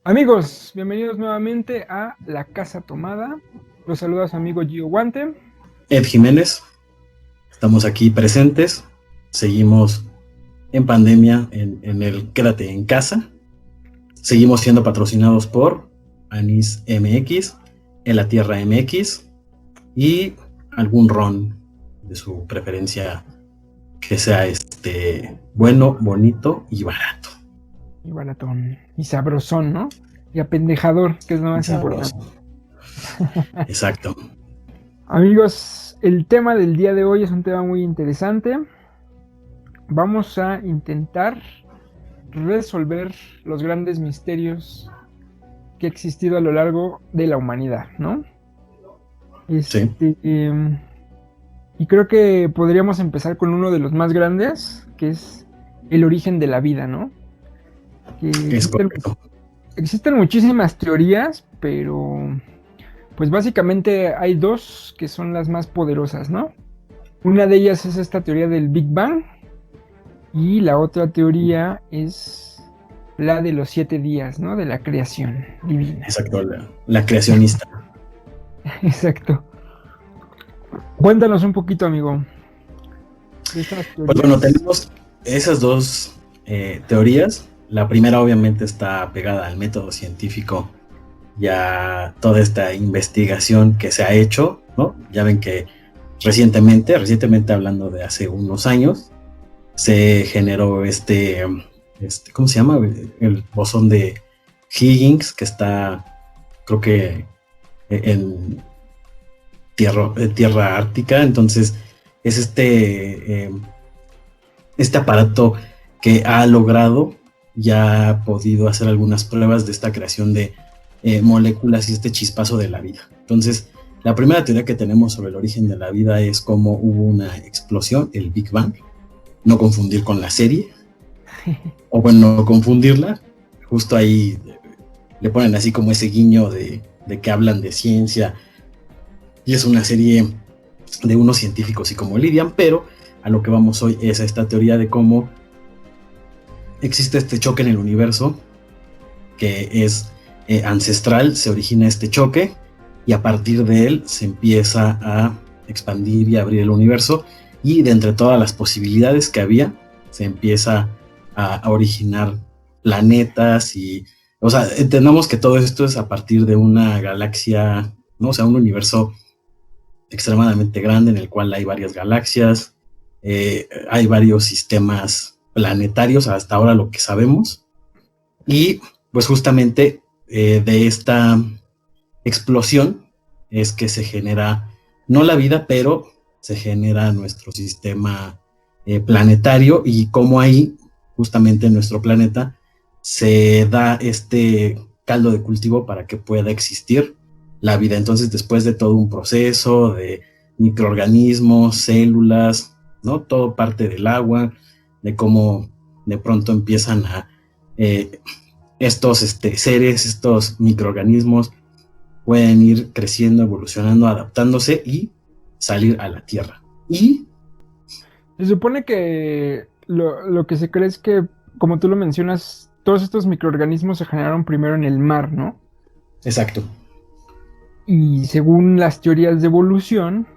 Amigos, bienvenidos nuevamente a La Casa Tomada. Los saluda su amigo Gio Guante. Ed Jiménez, estamos aquí presentes, seguimos en pandemia en el Quédate en Casa, seguimos siendo patrocinados por Anís MX, En la Tierra MX y algún ron de su preferencia que sea bueno, bonito y barato. Y baratón, y sabrosón, ¿no? Y apendejador, que es lo más importante. Exacto. Amigos, el tema del día de hoy es un tema muy interesante. Vamos a intentar resolver los grandes misterios que ha existido a lo largo de la humanidad, ¿no? Sí. Y creo que podríamos empezar con uno de los más grandes, que es el origen de la vida, ¿no? Es correcto. Existen muchísimas teorías, pero pues básicamente hay dos que son las más poderosas, ¿no? Una de ellas es esta teoría del Big Bang y la otra teoría es la de los 7 días, ¿no? De la creación divina. Exacto, la creacionista. Exacto. Cuéntanos un poquito, amigo, de estas teorías. Pues bueno, tenemos esas dos teorías. La primera obviamente está pegada al método científico y a toda esta investigación que se ha hecho, ¿no? Ya ven que recientemente hablando de hace unos años, se generó ¿cómo se llama? El bosón de Higgins, que está, creo que en tierra ártica. Entonces es este aparato que ha logrado, ya ha podido hacer algunas pruebas de esta creación de moléculas y este chispazo de la vida. Entonces, la primera teoría que tenemos sobre el origen de la vida es cómo hubo una explosión, el Big Bang. No confundir con la serie, o bueno, no confundirla. Justo ahí le ponen así como ese guiño de que hablan de ciencia, y es una serie de unos científicos y cómo lidian, pero a lo que vamos hoy es a esta teoría de cómo existe este choque en el universo, que es ancestral, se origina este choque, y a partir de él se empieza a expandir y abrir el universo, y de entre todas las posibilidades que había, se empieza a originar planetas, y, o sea, entendamos que todo esto es a partir de una galaxia, ¿no? O sea, un universo extremadamente grande en el cual hay varias galaxias, hay varios sistemas planetarios, hasta ahora lo que sabemos, y pues justamente de esta explosión es que se genera, no la vida, pero se genera nuestro sistema planetario, y cómo ahí, justamente en nuestro planeta, se da este caldo de cultivo para que pueda existir la vida. Entonces, después de todo un proceso de microorganismos, células, ¿no? Todo parte del agua, de cómo de pronto empiezan a estos seres, estos microorganismos pueden ir creciendo, evolucionando, adaptándose y salir a la Tierra. Y se supone que lo que se cree es que, como tú lo mencionas, todos estos microorganismos se generaron primero en el mar, ¿no? exacto. Y según las teorías de evolución,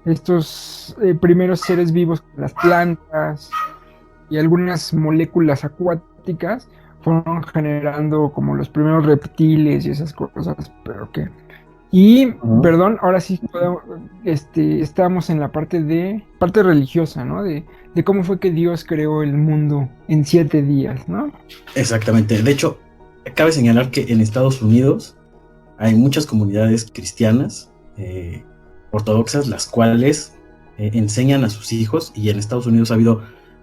estos primeros seres vivos, las plantas y algunas moléculas acuáticas, fueron generando como los primeros reptiles y esas cosas, pero que... Y, perdón, ahora sí estamos en la parte religiosa, ¿no? De cómo fue que Dios creó el mundo en 7 días, ¿no? Exactamente. De hecho, cabe señalar que en Estados Unidos hay muchas comunidades cristianas ortodoxas, las cuales enseñan a sus hijos, y en Estados Unidos ha habido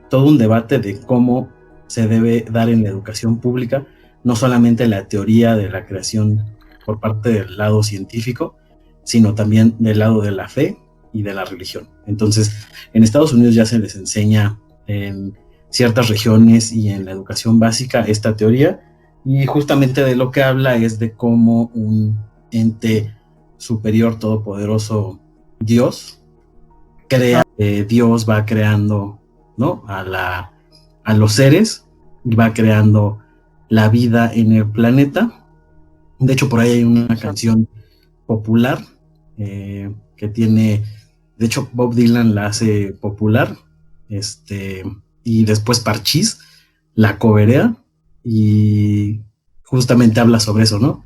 todo un debate de cómo se debe dar en la educación pública, no solamente la teoría de la creación por parte del lado científico, sino también del lado de la fe y de la religión. Entonces, en Estados Unidos ya se les enseña en ciertas regiones y en la educación básica esta teoría, y justamente de lo que habla es de cómo un ente superior, todopoderoso, Dios, crea, Dios va creando, ¿no? a los seres, y va creando la vida en el planeta, De hecho, por ahí hay una Exacto. canción popular que tiene, de hecho, Bob Dylan la hace popular, y después Parchís la coverea y justamente habla sobre eso, ¿no?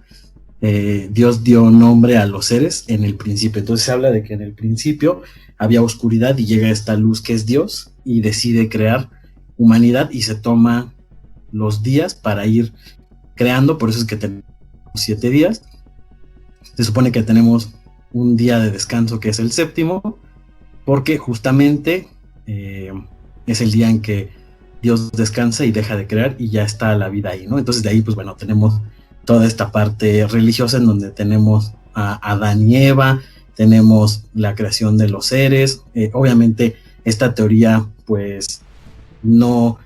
Dios dio nombre a los seres en el principio. Entonces se habla de que en el principio había oscuridad y llega esta luz que es Dios y decide crear humanidad y se toma los días para ir creando. Por eso es que tenemos 7 días. Se supone que tenemos un día de descanso que es el séptimo, porque justamente es el día en que Dios descansa y deja de crear y ya está la vida ahí, ¿no? Entonces de ahí, pues bueno, tenemos toda esta parte religiosa en donde tenemos a Adán y Eva, tenemos la creación de los seres. Obviamente esta teoría pues no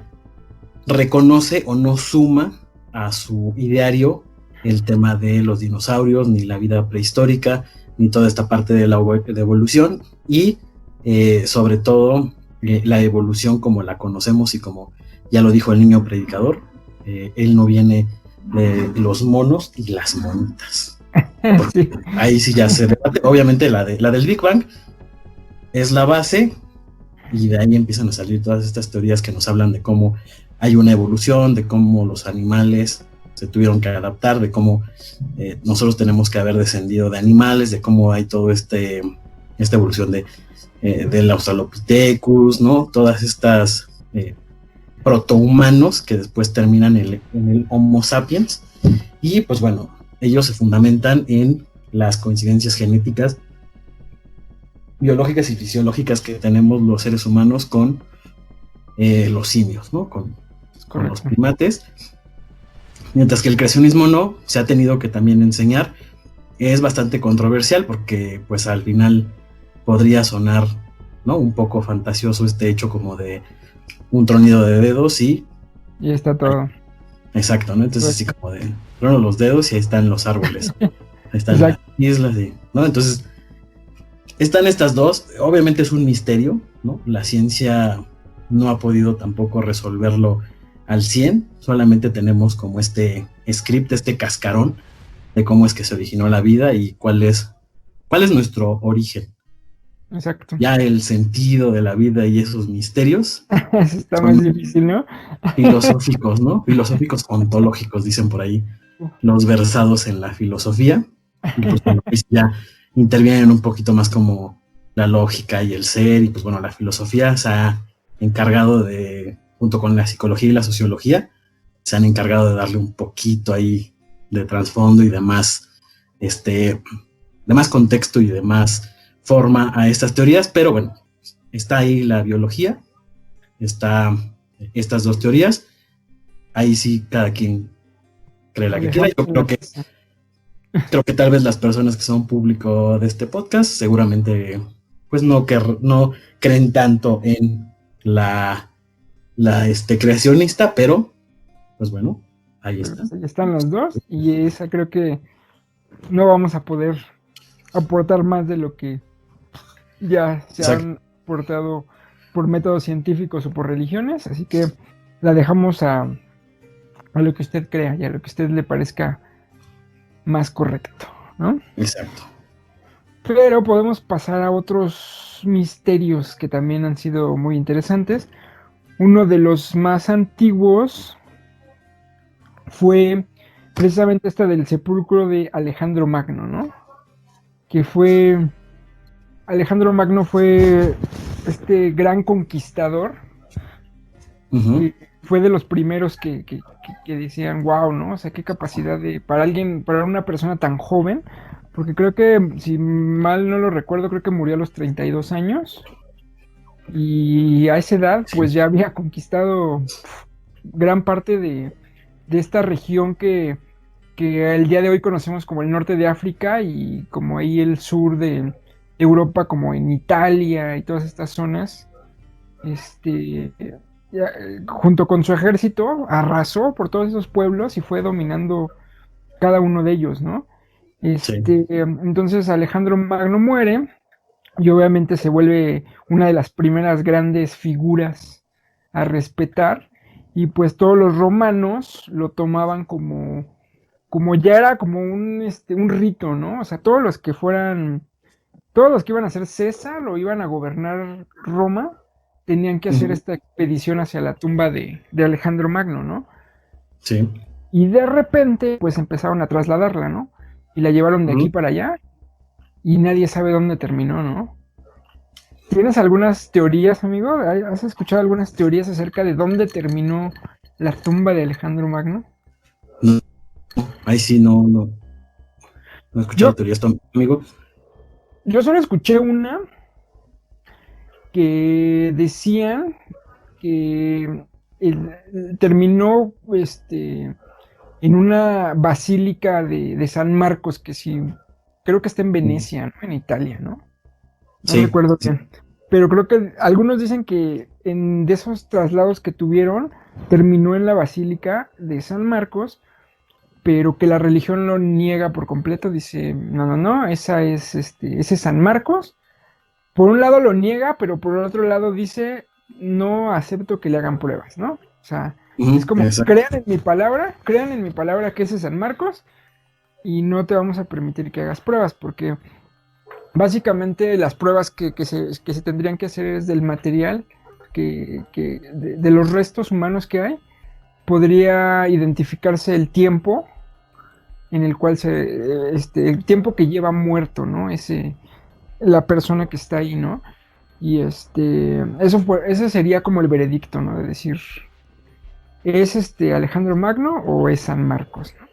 reconoce o no suma a su ideario el tema de los dinosaurios, ni la vida prehistórica, ni toda esta parte de la de evolución y sobre todo la evolución como la conocemos y como ya lo dijo el niño predicador, él no viene de los monos y las monitas. Sí. Ahí sí ya se debate. Obviamente la del Big Bang es la base y de ahí empiezan a salir todas estas teorías que nos hablan de cómo hay una evolución, de cómo los animales se tuvieron que adaptar, de cómo nosotros tenemos que haber descendido de animales, de cómo hay todo esta evolución del Australopithecus, ¿no? Todas estas protohumanos que después terminan en el Homo sapiens. Y pues bueno, ellos se fundamentan en las coincidencias genéticas, biológicas y fisiológicas que tenemos los seres humanos con los simios, ¿no? Con los primates. Mientras que el creacionismo no, se ha tenido que también enseñar. Es bastante controversial porque pues al final podría sonar, ¿no? Un poco fantasioso este hecho como de un tronido de dedos y está todo. Exacto, ¿no? Entonces así como de trono los dedos y ahí están los árboles, ahí están Exacto. las islas, ¿no? Entonces están estas dos, obviamente es un misterio, ¿no? La ciencia no ha podido tampoco resolverlo al 100, solamente tenemos como este script, este cascarón de cómo es que se originó la vida y cuál es nuestro origen. Exacto. Ya el sentido de la vida y esos misterios Eso está más difícil, ¿no? filosóficos, ¿no? Filosóficos ontológicos, dicen por ahí los versados en la filosofía. Y pues bueno, pues ya intervienen un poquito más como la lógica y el ser, y pues bueno, la filosofía se ha encargado de, junto con la psicología y la sociología, se han encargado de darle un poquito ahí de trasfondo y de más contexto y de más forma a estas teorías, pero bueno, está ahí la biología, está estas dos teorías, ahí sí cada quien cree la que quiera. Yo creo que tal vez las personas que son público de este podcast seguramente pues no creen tanto en la creacionista, pero pues bueno, ahí está. Ahí están los dos y esa creo que no vamos a poder aportar más de lo que ya se han aportado por métodos científicos o por religiones, así que la dejamos a lo que usted crea y a lo que a usted le parezca más correcto, ¿no? Exacto. Pero podemos pasar a otros misterios que también han sido muy interesantes. Uno de los más antiguos fue precisamente esta del sepulcro de Alejandro Magno, ¿no? Que fue... Alejandro Magno fue este gran conquistador. Uh-huh. Fue de los primeros que decían, wow, ¿no? O sea, qué capacidad para una persona tan joven, porque creo que, si mal no lo recuerdo, creo que murió a los 32 años, y a esa edad, pues ya había conquistado gran parte de esta región que el día de hoy conocemos como el norte de África y como ahí el sur de Europa, como en Italia y todas estas zonas. Junto con su ejército, arrasó por todos esos pueblos y fue dominando cada uno de ellos, ¿no? Sí. Entonces Alejandro Magno muere y obviamente se vuelve una de las primeras grandes figuras a respetar, y pues todos los romanos lo tomaban como como ya era como un rito, ¿no? O sea, todos los que iban a ser César o iban a gobernar Roma, tenían que hacer Ujú. esta expedición hacia la tumba de Alejandro Magno, ¿no? Sí. Y de repente, pues empezaron a trasladarla, ¿no? Y la llevaron de aquí Ujú. para allá y nadie sabe dónde terminó, ¿no? ¿Tienes algunas teorías, amigo? ¿Has escuchado algunas teorías acerca de dónde terminó la tumba de Alejandro Magno? No, ahí sí no he escuchado Yo, teorías, amigo. yo solo escuché una que decían que terminó en una basílica de San Marcos, que sí, creo que está en Venecia, ¿no? En Italia, ¿no? No Sí, recuerdo sí. bien. Pero creo que algunos dicen que de esos traslados que tuvieron, terminó en la Basílica de San Marcos, pero que la religión lo niega por completo. Dice, no, no, no, ese es San Marcos. Por un lado lo niega, pero por el otro lado dice, no acepto que le hagan pruebas, ¿no? O sea, es Ujú, como, exacto. crean en mi palabra que ese es San Marcos y no te vamos a permitir que hagas pruebas, porque básicamente las pruebas que se tendrían que hacer es del material, de los restos humanos que hay, podría identificarse el tiempo en el cual el tiempo que lleva muerto, ¿no? La persona que está ahí, ¿no? Y ese sería como el veredicto, ¿no? De decir, ¿es Alejandro Magno o es San Marcos, ¿no?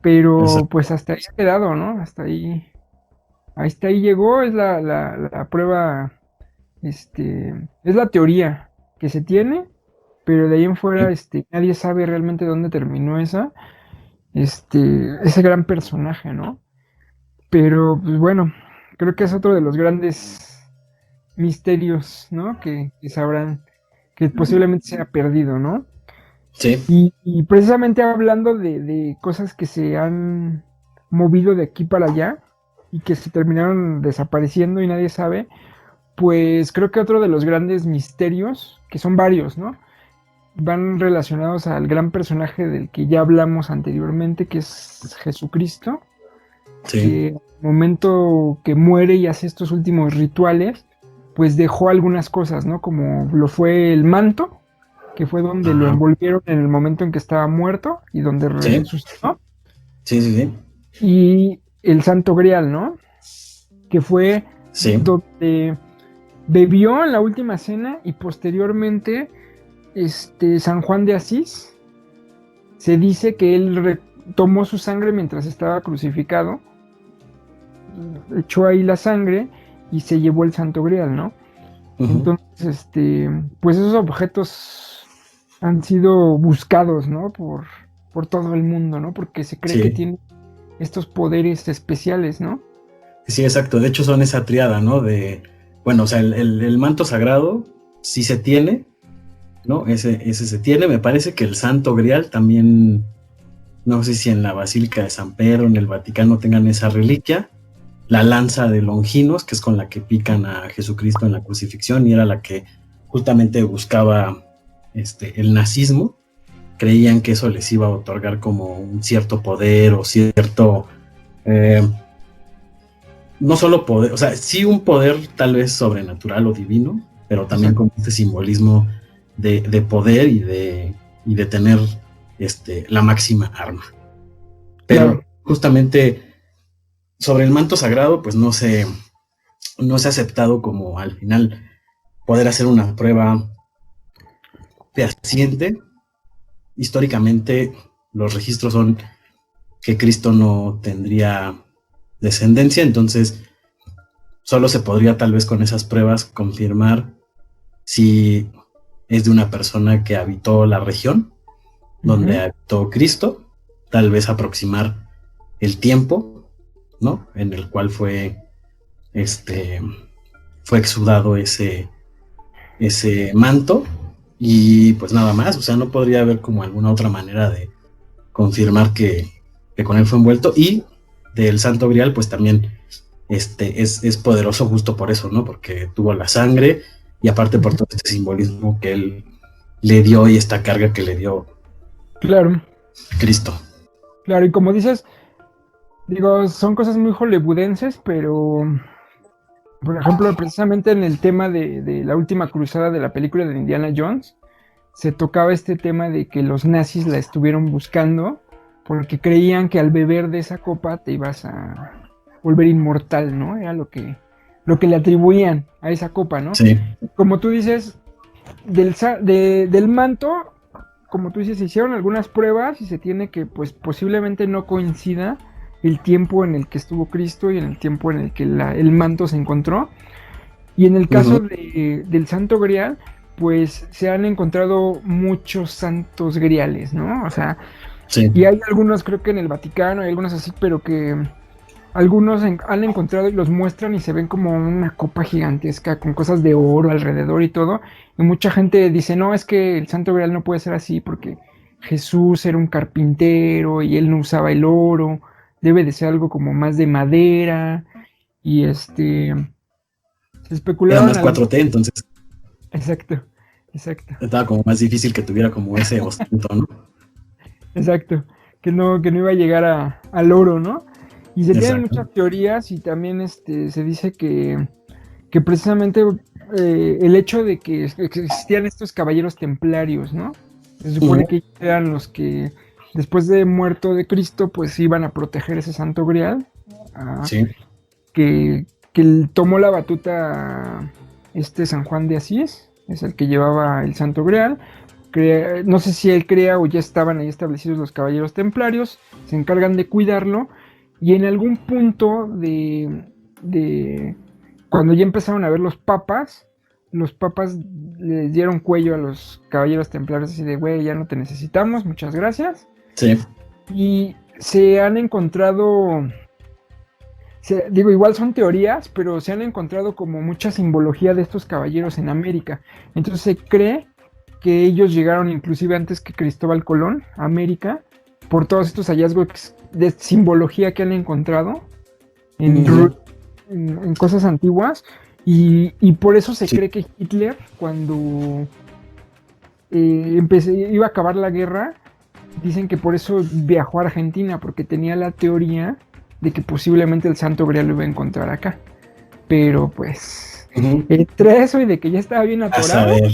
Pero Exacto. pues hasta ahí ha quedado, ¿no? Hasta ahí llegó, es la prueba, es la teoría que se tiene, pero de ahí en fuera, Sí. nadie sabe realmente dónde terminó ese gran personaje, ¿no? Pero, pues bueno, creo que es otro de los grandes misterios, ¿no? Que sabrán, que posiblemente se ha perdido, ¿no? Sí. Y precisamente hablando de cosas que se han movido de aquí para allá y que se terminaron desapareciendo y nadie sabe, pues creo que otro de los grandes misterios, que son varios, ¿no? Van relacionados al gran personaje del que ya hablamos anteriormente, que es Jesucristo, Sí. que al momento que muere y hace estos últimos rituales, pues dejó algunas cosas, ¿no? Como lo fue el manto, que fue donde lo Ajá. envolvieron en el momento en que estaba muerto y donde Sí. resucitó, Sí, sí, sí. y el Santo Grial, ¿no? Que fue Sí. donde bebió en la última cena y posteriormente San Juan de Asís se dice que él tomó su sangre mientras estaba crucificado, echó ahí la sangre y se llevó el Santo Grial, ¿no? Ujú. Entonces, pues esos objetos han sido buscados, ¿no? Por todo el mundo, ¿no? Porque se cree que Sí. tiene estos poderes especiales, ¿no? Sí, exacto. De hecho, son esa triada, ¿no? Bueno, o sea, el manto sagrado sí se tiene, ¿no? Ese se tiene. Me parece que el Santo Grial también, no sé si en la Basílica de San Pedro, en el Vaticano, tengan esa reliquia. La lanza de Longinos, que es con la que pican a Jesucristo en la crucifixión, y era la que justamente buscaba el nazismo. Creían que eso les iba a otorgar como un cierto poder o cierto... Eh, no solo poder, o sea, sí un poder tal vez sobrenatural o divino, pero también Exacto. con este simbolismo de poder y de tener la máxima arma. Claro. Pero justamente sobre el manto sagrado, pues no se ha aceptado como al final poder hacer una prueba fehaciente. Históricamente, los registros son que Cristo no tendría descendencia, entonces solo se podría tal vez con esas pruebas confirmar si es de una persona que habitó la región donde Ujú. habitó Cristo, tal vez aproximar el tiempo, ¿no? En el cual este, fue exudado ese manto y pues nada más, o sea, no podría haber como alguna otra manera de confirmar que con él fue envuelto y del Santo Grial pues también es poderoso justo por eso, ¿no? Porque tuvo la sangre y aparte por Ujú. todo este simbolismo que él le dio y esta carga que le dio Claro. Cristo. Claro, y como dices, digo, son cosas muy hollywoodenses, pero, por ejemplo, precisamente en el tema de la última cruzada de la película de Indiana Jones, se tocaba este tema de que los nazis la estuvieron buscando porque creían que al beber de esa copa te ibas a volver inmortal, ¿no? Era lo que le atribuían a esa copa, ¿no? Sí. Como tú dices, del manto, como tú dices, se hicieron algunas pruebas y se tiene que, pues, posiblemente no coincida el tiempo en el que estuvo Cristo y en el tiempo en el que el manto se encontró. Y en el caso Ujú. del Santo Grial, pues se han encontrado muchos santos griales, ¿no? O sea, Sí. y hay algunos, creo que en el Vaticano, hay algunos así, pero que algunos han encontrado y los muestran y se ven como una copa gigantesca con cosas de oro alrededor y todo. Y mucha gente dice, no, es que el Santo Grial no puede ser así porque Jesús era un carpintero y él no usaba el oro, debe de ser algo como más de madera. Y se Era especularon más algo. 4T, entonces Exacto, exacto, estaba como más difícil que tuviera como ese ostento, ¿no? exacto. Que no iba a llegar al oro, ¿no? Y se tienen Exacto. muchas teorías y también se dice que precisamente el hecho de que existían estos caballeros templarios, ¿no? Se supone Ujú. que eran los que después de muerto de Cristo, pues iban a proteger ese santo grial, ah, Sí. que tomó la batuta San Juan de Asís, es el que llevaba el santo grial. No sé si él crea o ya estaban ahí establecidos los caballeros templarios, se encargan de cuidarlo y en algún punto de cuando ya empezaron a ver los papas les dieron cuello a los caballeros templarios así de, güey, ya no te necesitamos, muchas gracias. Sí. Y se han encontrado, digo, igual son teorías, pero se han encontrado como mucha simbología de estos caballeros en América. Entonces se cree que ellos llegaron inclusive antes que Cristóbal Colón a América por todos estos hallazgos de simbología que han encontrado en, Ujú. en cosas antiguas y por eso se Sí. cree que Hitler cuando iba a acabar la guerra, dicen que por eso viajó a Argentina, porque tenía la teoría de que posiblemente el Santo Grial lo iba a encontrar acá. Pero pues, Ujú. entre eso y de que ya estaba bien A atorado, saber.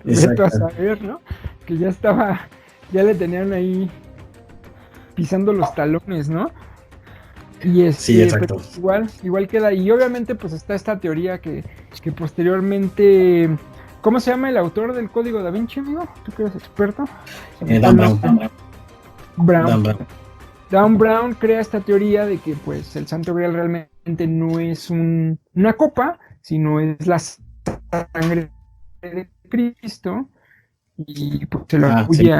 veto a Exacto. saber, ¿no? Que ya le tenían ahí pisando los talones, ¿no? Y Sí, pero exacto. igual queda. Y obviamente, pues está esta teoría que posteriormente. ¿Cómo se llama el autor del Código Da Vinci, amigo? ¿Tú que eres experto? Se me fue Dan el Brown. nombre. Brown. Dan Brown. Dan Brown crea esta teoría de que pues el Santo Grial realmente no es una copa, sino es la sangre de Cristo y pues se lo Ah, sí. atribuye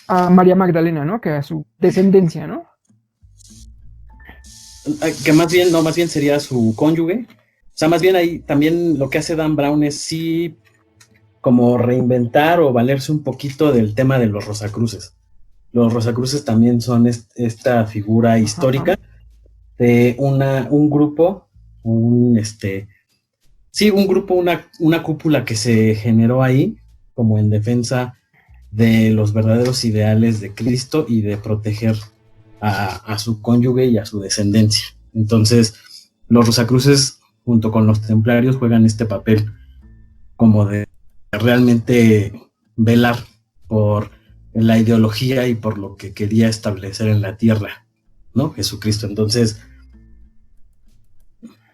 a María Magdalena, ¿no? Que a su descendencia, ¿no? Que más bien, no, más bien sería su cónyuge. O sea, más bien ahí también lo que hace Dan Brown es sí como reinventar o valerse un poquito del tema de los Rosacruces. Los Rosacruces también son esta figura Ajá. histórica de un grupo, sí, un grupo, una cúpula que se generó ahí como en defensa de los verdaderos ideales de Cristo y de proteger a su cónyuge y a su descendencia. Entonces, los Rosacruces, junto con los templarios, juegan este papel como de realmente velar por la ideología y por lo que quería establecer en la tierra, ¿no? Jesucristo. Entonces,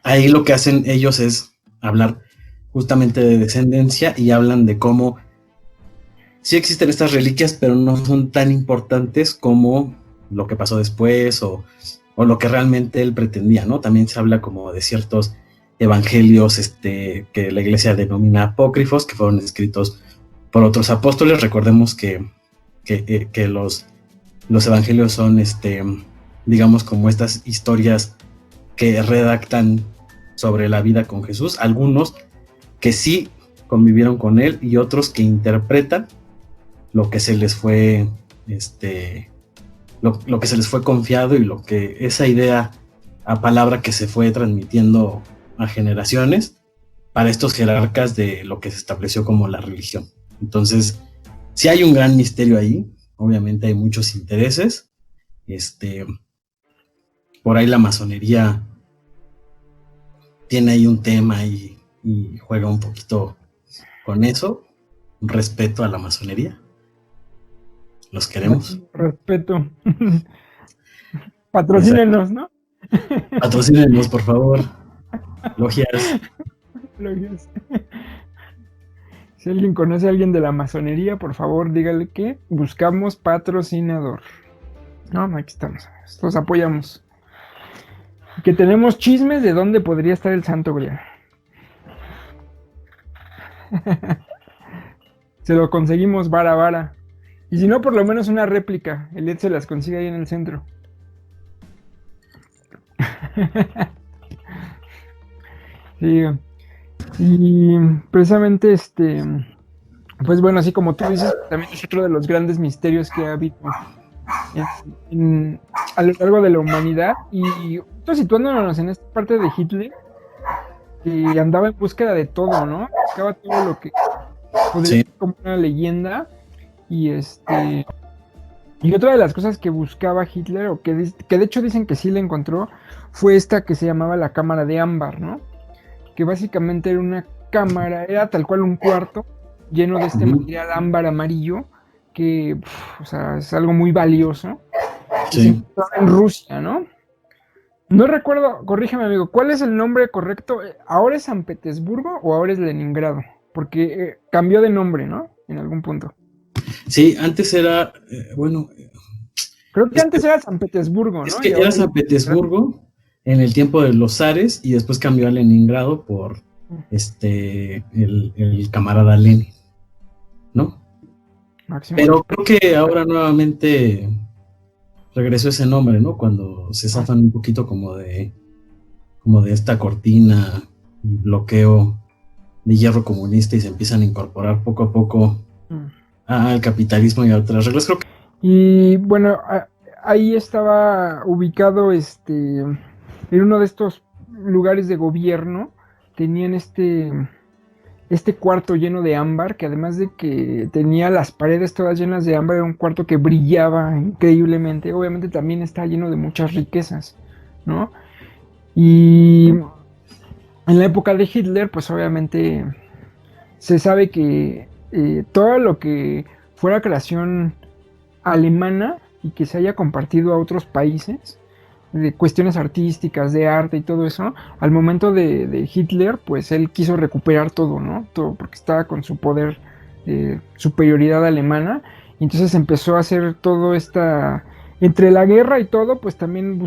ahí lo que hacen ellos es hablar justamente de descendencia y hablan de cómo sí existen estas reliquias, pero no son tan importantes como lo que pasó después o lo que realmente él pretendía, ¿no? También se habla como de ciertos evangelios que la iglesia denomina apócrifos, que fueron escritos por otros apóstoles. Recordemos que los evangelios son, digamos, como estas historias que redactan sobre la vida con Jesús, algunos que sí convivieron con él y otros que interpretan lo que se les fue, lo que se les fue confiado y lo que esa idea a palabra que se fue transmitiendo a generaciones para estos jerarcas de lo que se estableció como la religión. Entonces, sí hay un gran misterio ahí, obviamente hay muchos intereses. Por ahí la masonería tiene ahí un tema y juega un poquito con eso. Un respeto a la masonería. Los queremos. Respeto. Exacto. Patrocínenos, ¿no? Patrocínenos, por favor. Logias. Logias. Si alguien conoce a alguien de la masonería, por favor, dígale que buscamos patrocinador. No, aquí estamos. Los apoyamos. Que tenemos chismes de dónde podría estar el Santo Grial. Se lo conseguimos vara a vara. Y si no, por lo menos una réplica. El Ed se las consigue ahí en el centro. Sí. Y precisamente pues bueno, así como tú dices, también es otro de los grandes misterios que ha habido a lo largo de la humanidad. Y situándonos en esta parte de Hitler, que andaba en búsqueda de todo, ¿no? Buscaba todo lo que podría ser como una leyenda. Y y otra de las cosas que buscaba Hitler, o que de hecho dicen que sí le encontró, fue esta que se llamaba la cámara de ámbar, ¿no? Que básicamente era una cámara, era tal cual un cuarto lleno de este material ámbar amarillo, que, o sea, es algo muy valioso. Sí. Se encontraba en Rusia, ¿no? No recuerdo, corrígeme amigo, ¿cuál es el nombre correcto? ¿Ahora es San Petersburgo o ahora es Leningrado? Porque cambió de nombre, ¿no? En algún punto. Sí, antes era, bueno... Creo que antes era San Petersburgo, ¿no? Es que era San Petersburgo en el tiempo de los zares y después cambió a Leningrado por el camarada Lenin, ¿no? Máximo. Pero creo que ahora nuevamente regresó ese nombre, ¿no? Cuando se zafan un poquito como de esta cortina y bloqueo de hierro comunista y se empiezan a incorporar poco a poco al capitalismo y a otras reglas. Creo que... Y bueno, ahí estaba ubicado en uno de estos lugares de gobierno. Tenían este cuarto lleno de ámbar, que además de que tenía las paredes todas llenas de ámbar, era un cuarto que brillaba increíblemente. Obviamente también está lleno de muchas riquezas, ¿no? Y en la época de Hitler, pues obviamente se sabe que todo lo que fuera creación alemana y que se haya compartido a otros países, de cuestiones artísticas, de arte y todo eso, al momento de Hitler, pues él quiso recuperar todo, ¿no? Todo, porque estaba con su poder, superioridad alemana, y entonces empezó a hacer todo entre la guerra y todo, pues también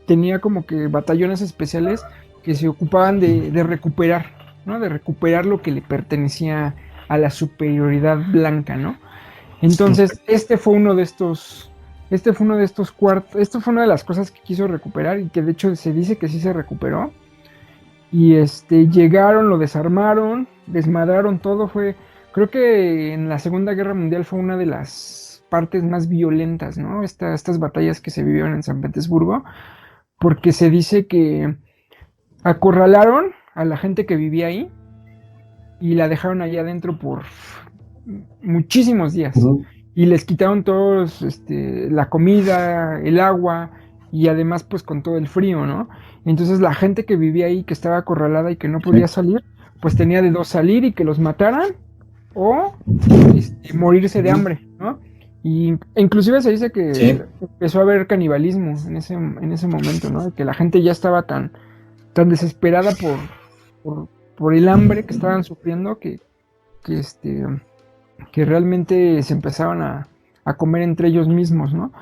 tenía como que batallones especiales que se ocupaban de recuperar, ¿no? De recuperar lo que le pertenecía a la superioridad blanca, ¿no? Entonces, esto fue una de las cosas que quiso recuperar y que de hecho se dice que sí se recuperó. Y llegaron, lo desarmaron, desmadraron todo. Creo que en la Segunda Guerra Mundial fue una de las partes más violentas, ¿no? Estas batallas que se vivieron en San Petersburgo, porque se dice que acorralaron a la gente que vivía ahí y la dejaron allá adentro por muchísimos días. Y les quitaron todos la comida, el agua y además pues con todo el frío, ¿no? Entonces la gente que vivía ahí, que estaba acorralada y que no podía salir, pues tenía de dos: salir y que los mataran o morirse de hambre, ¿no? Y inclusive se dice que empezó a haber canibalismo en ese momento, ¿no? Que la gente ya estaba tan desesperada por el hambre que estaban sufriendo que realmente se empezaban a comer entre ellos mismos, ¿no?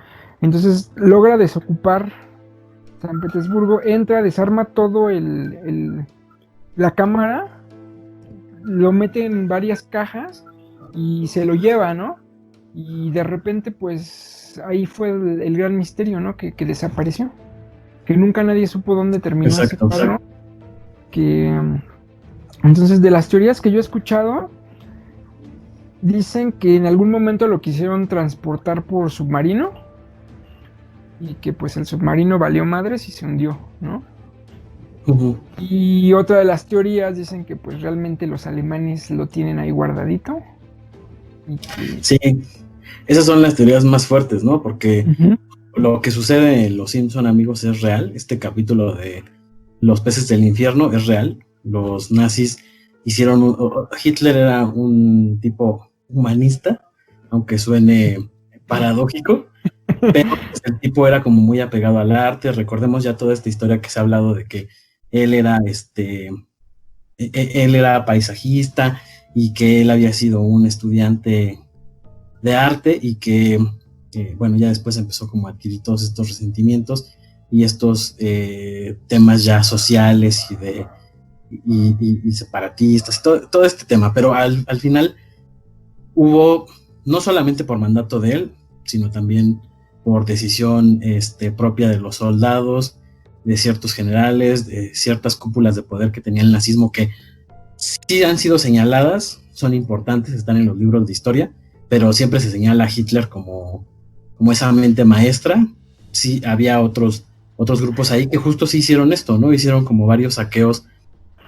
Entonces logra desocupar San Petersburgo, entra, desarma todo la cámara, lo mete en varias cajas y se lo lleva, ¿no? Y de repente, pues, ahí fue el gran misterio, ¿no? Que desapareció. Que nunca nadie supo dónde terminó ese cuadro. Entonces, de las teorías que yo he escuchado, dicen que en algún momento lo quisieron transportar por submarino y que pues el submarino valió madres y se hundió, ¿no? Y otra de las teorías dicen que pues realmente los alemanes lo tienen ahí guardadito. Sí, Esas son las teorías más fuertes, ¿no? Porque Ujú. lo que sucede en Los Simpson, amigos, es real. Este capítulo de los peces del infierno es real. Los nazis hicieron Hitler era un tipo humanista, aunque suene paradójico, pero pues, el tipo era como muy apegado al arte. Recordemos ya toda esta historia que se ha hablado de que él era él era paisajista y que él había sido un estudiante de arte y que, bueno, ya después empezó como a adquirir todos estos resentimientos y estos temas ya sociales y separatistas, todo este tema, pero al final hubo, no solamente por mandato de él, sino también por decisión propia de los soldados, de ciertos generales, de ciertas cúpulas de poder que tenía el nazismo que sí han sido señaladas, son importantes, están en los libros de historia, pero siempre se señala a Hitler como esa mente maestra. Sí, había otros grupos ahí que justo sí hicieron esto, ¿no? Hicieron como varios saqueos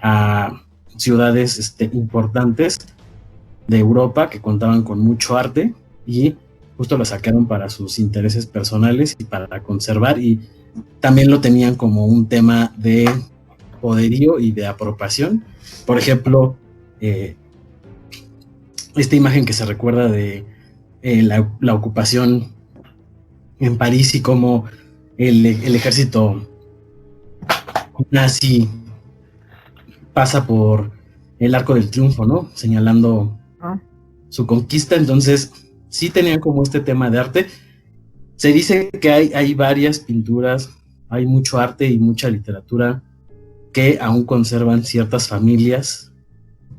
a ciudades importantes de Europa que contaban con mucho arte y justo lo sacaron para sus intereses personales y para conservar, y también lo tenían como un tema de poderío y de apropiación. Por ejemplo, esta imagen que se recuerda de la ocupación en París y cómo el ejército nazi pasa por el Arco del Triunfo, ¿no? Señalando su conquista. Entonces, sí tenían como este tema de arte. Se dice que hay varias pinturas, hay mucho arte y mucha literatura que aún conservan ciertas familias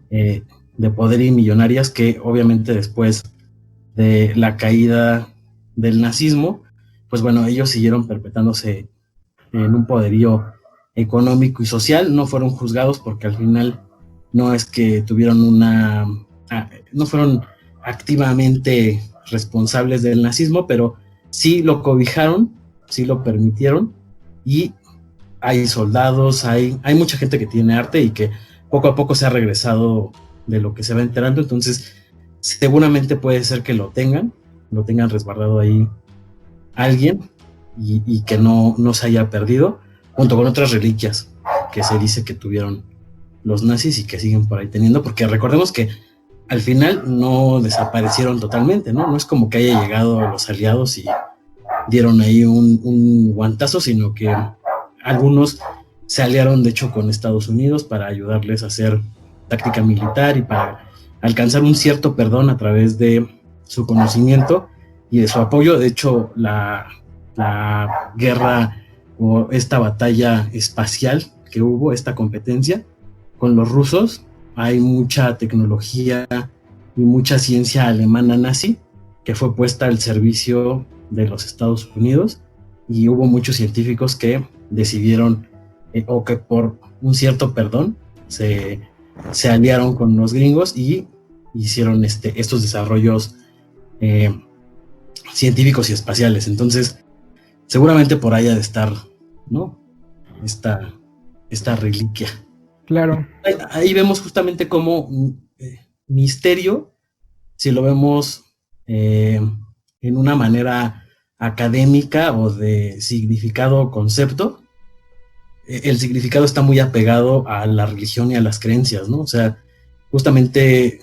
de poder y millonarias que obviamente después de la caída del nazismo, pues bueno, ellos siguieron perpetuándose en un poderío económico y social, no fueron juzgados porque al final no es que tuvieron no fueron activamente responsables del nazismo, pero sí lo cobijaron, sí lo permitieron, y hay soldados, hay mucha gente que tiene arte y que poco a poco se ha regresado de lo que se va enterando. Entonces seguramente puede ser que lo tengan resguardado ahí alguien y que no se haya perdido, junto con otras reliquias que se dice que tuvieron los nazis y que siguen por ahí teniendo, porque recordemos que al final no desaparecieron totalmente, ¿no? No es como que haya llegado a los aliados y dieron ahí un guantazo, sino que algunos se aliaron de hecho con Estados Unidos para ayudarles a hacer táctica militar y para alcanzar un cierto perdón a través de su conocimiento y de su apoyo. De hecho, la guerra o esta batalla espacial que hubo, esta competencia con los rusos, hay mucha tecnología y mucha ciencia alemana nazi que fue puesta al servicio de los Estados Unidos, y hubo muchos científicos que decidieron o que por un cierto perdón se aliaron con los gringos y hicieron estos desarrollos científicos y espaciales. Entonces seguramente por ahí ha de estar, ¿no? Esta reliquia. Claro. Ahí vemos justamente cómo misterio, si lo vemos en una manera académica o de significado o concepto, el significado está muy apegado a la religión y a las creencias, ¿no? O sea, justamente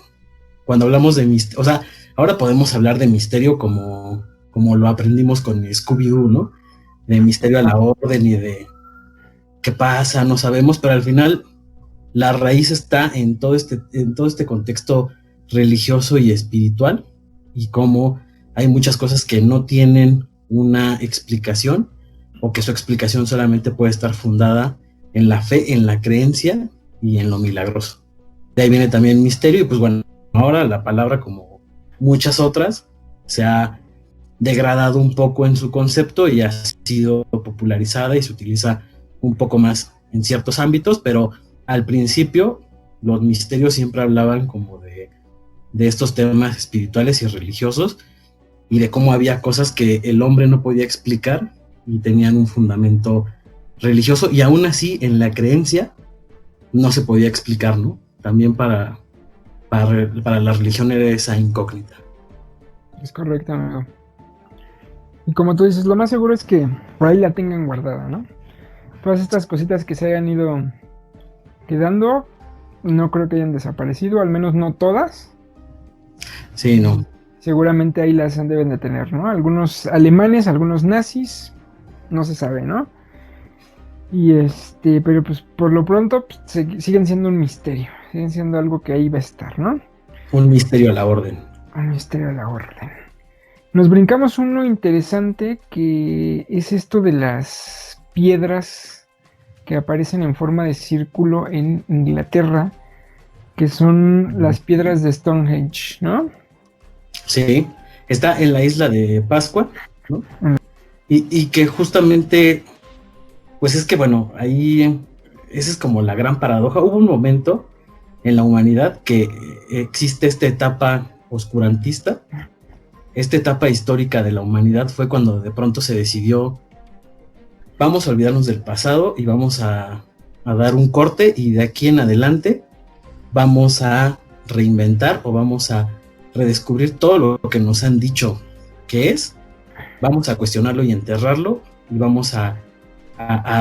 cuando hablamos de misterio, o sea, ahora podemos hablar de misterio como lo aprendimos con Scooby-Doo, ¿no? De misterio a la orden y de qué pasa, no sabemos, pero al final la raíz está en todo este contexto religioso y espiritual, y cómo hay muchas cosas que no tienen una explicación, o que su explicación solamente puede estar fundada en la fe, en la creencia y en lo milagroso. De ahí viene también misterio, y pues bueno, ahora la palabra, como muchas otras, se ha degradado un poco en su concepto y ha sido popularizada y se utiliza un poco más en ciertos ámbitos, pero al principio los misterios siempre hablaban como de estos temas espirituales y religiosos, y de cómo había cosas que el hombre no podía explicar y tenían un fundamento religioso, y aún así en la creencia no se podía explicar, ¿no? También para la religión era esa incógnita. Es correcto, amigo. Y como tú dices, lo más seguro es que por ahí la tengan guardada, ¿no? Todas estas cositas que se hayan ido quedando, no creo que hayan desaparecido, al menos no todas. Sí, no. Seguramente ahí las deben de tener, ¿no? Algunos alemanes, algunos nazis, no se sabe, ¿no? Y pero pues por lo pronto pues, siguen siendo un misterio, siguen siendo algo que ahí va a estar, ¿no? Un misterio a la orden. Un misterio de la orden. Nos brincamos uno interesante que es esto de las piedras que aparecen en forma de círculo en Inglaterra, que son las piedras de Stonehenge, ¿no? Sí, está en la isla de Pascua, ¿no? Mm. Y que justamente, pues es que bueno, ahí esa es como la gran paradoja. Hubo un momento en la humanidad que existe esta etapa oscurantista, esta etapa histórica de la humanidad fue cuando de pronto se decidió, vamos a olvidarnos del pasado y vamos a dar un corte y de aquí en adelante vamos a reinventar o vamos a redescubrir todo lo que nos han dicho que es, vamos a cuestionarlo y enterrarlo y vamos a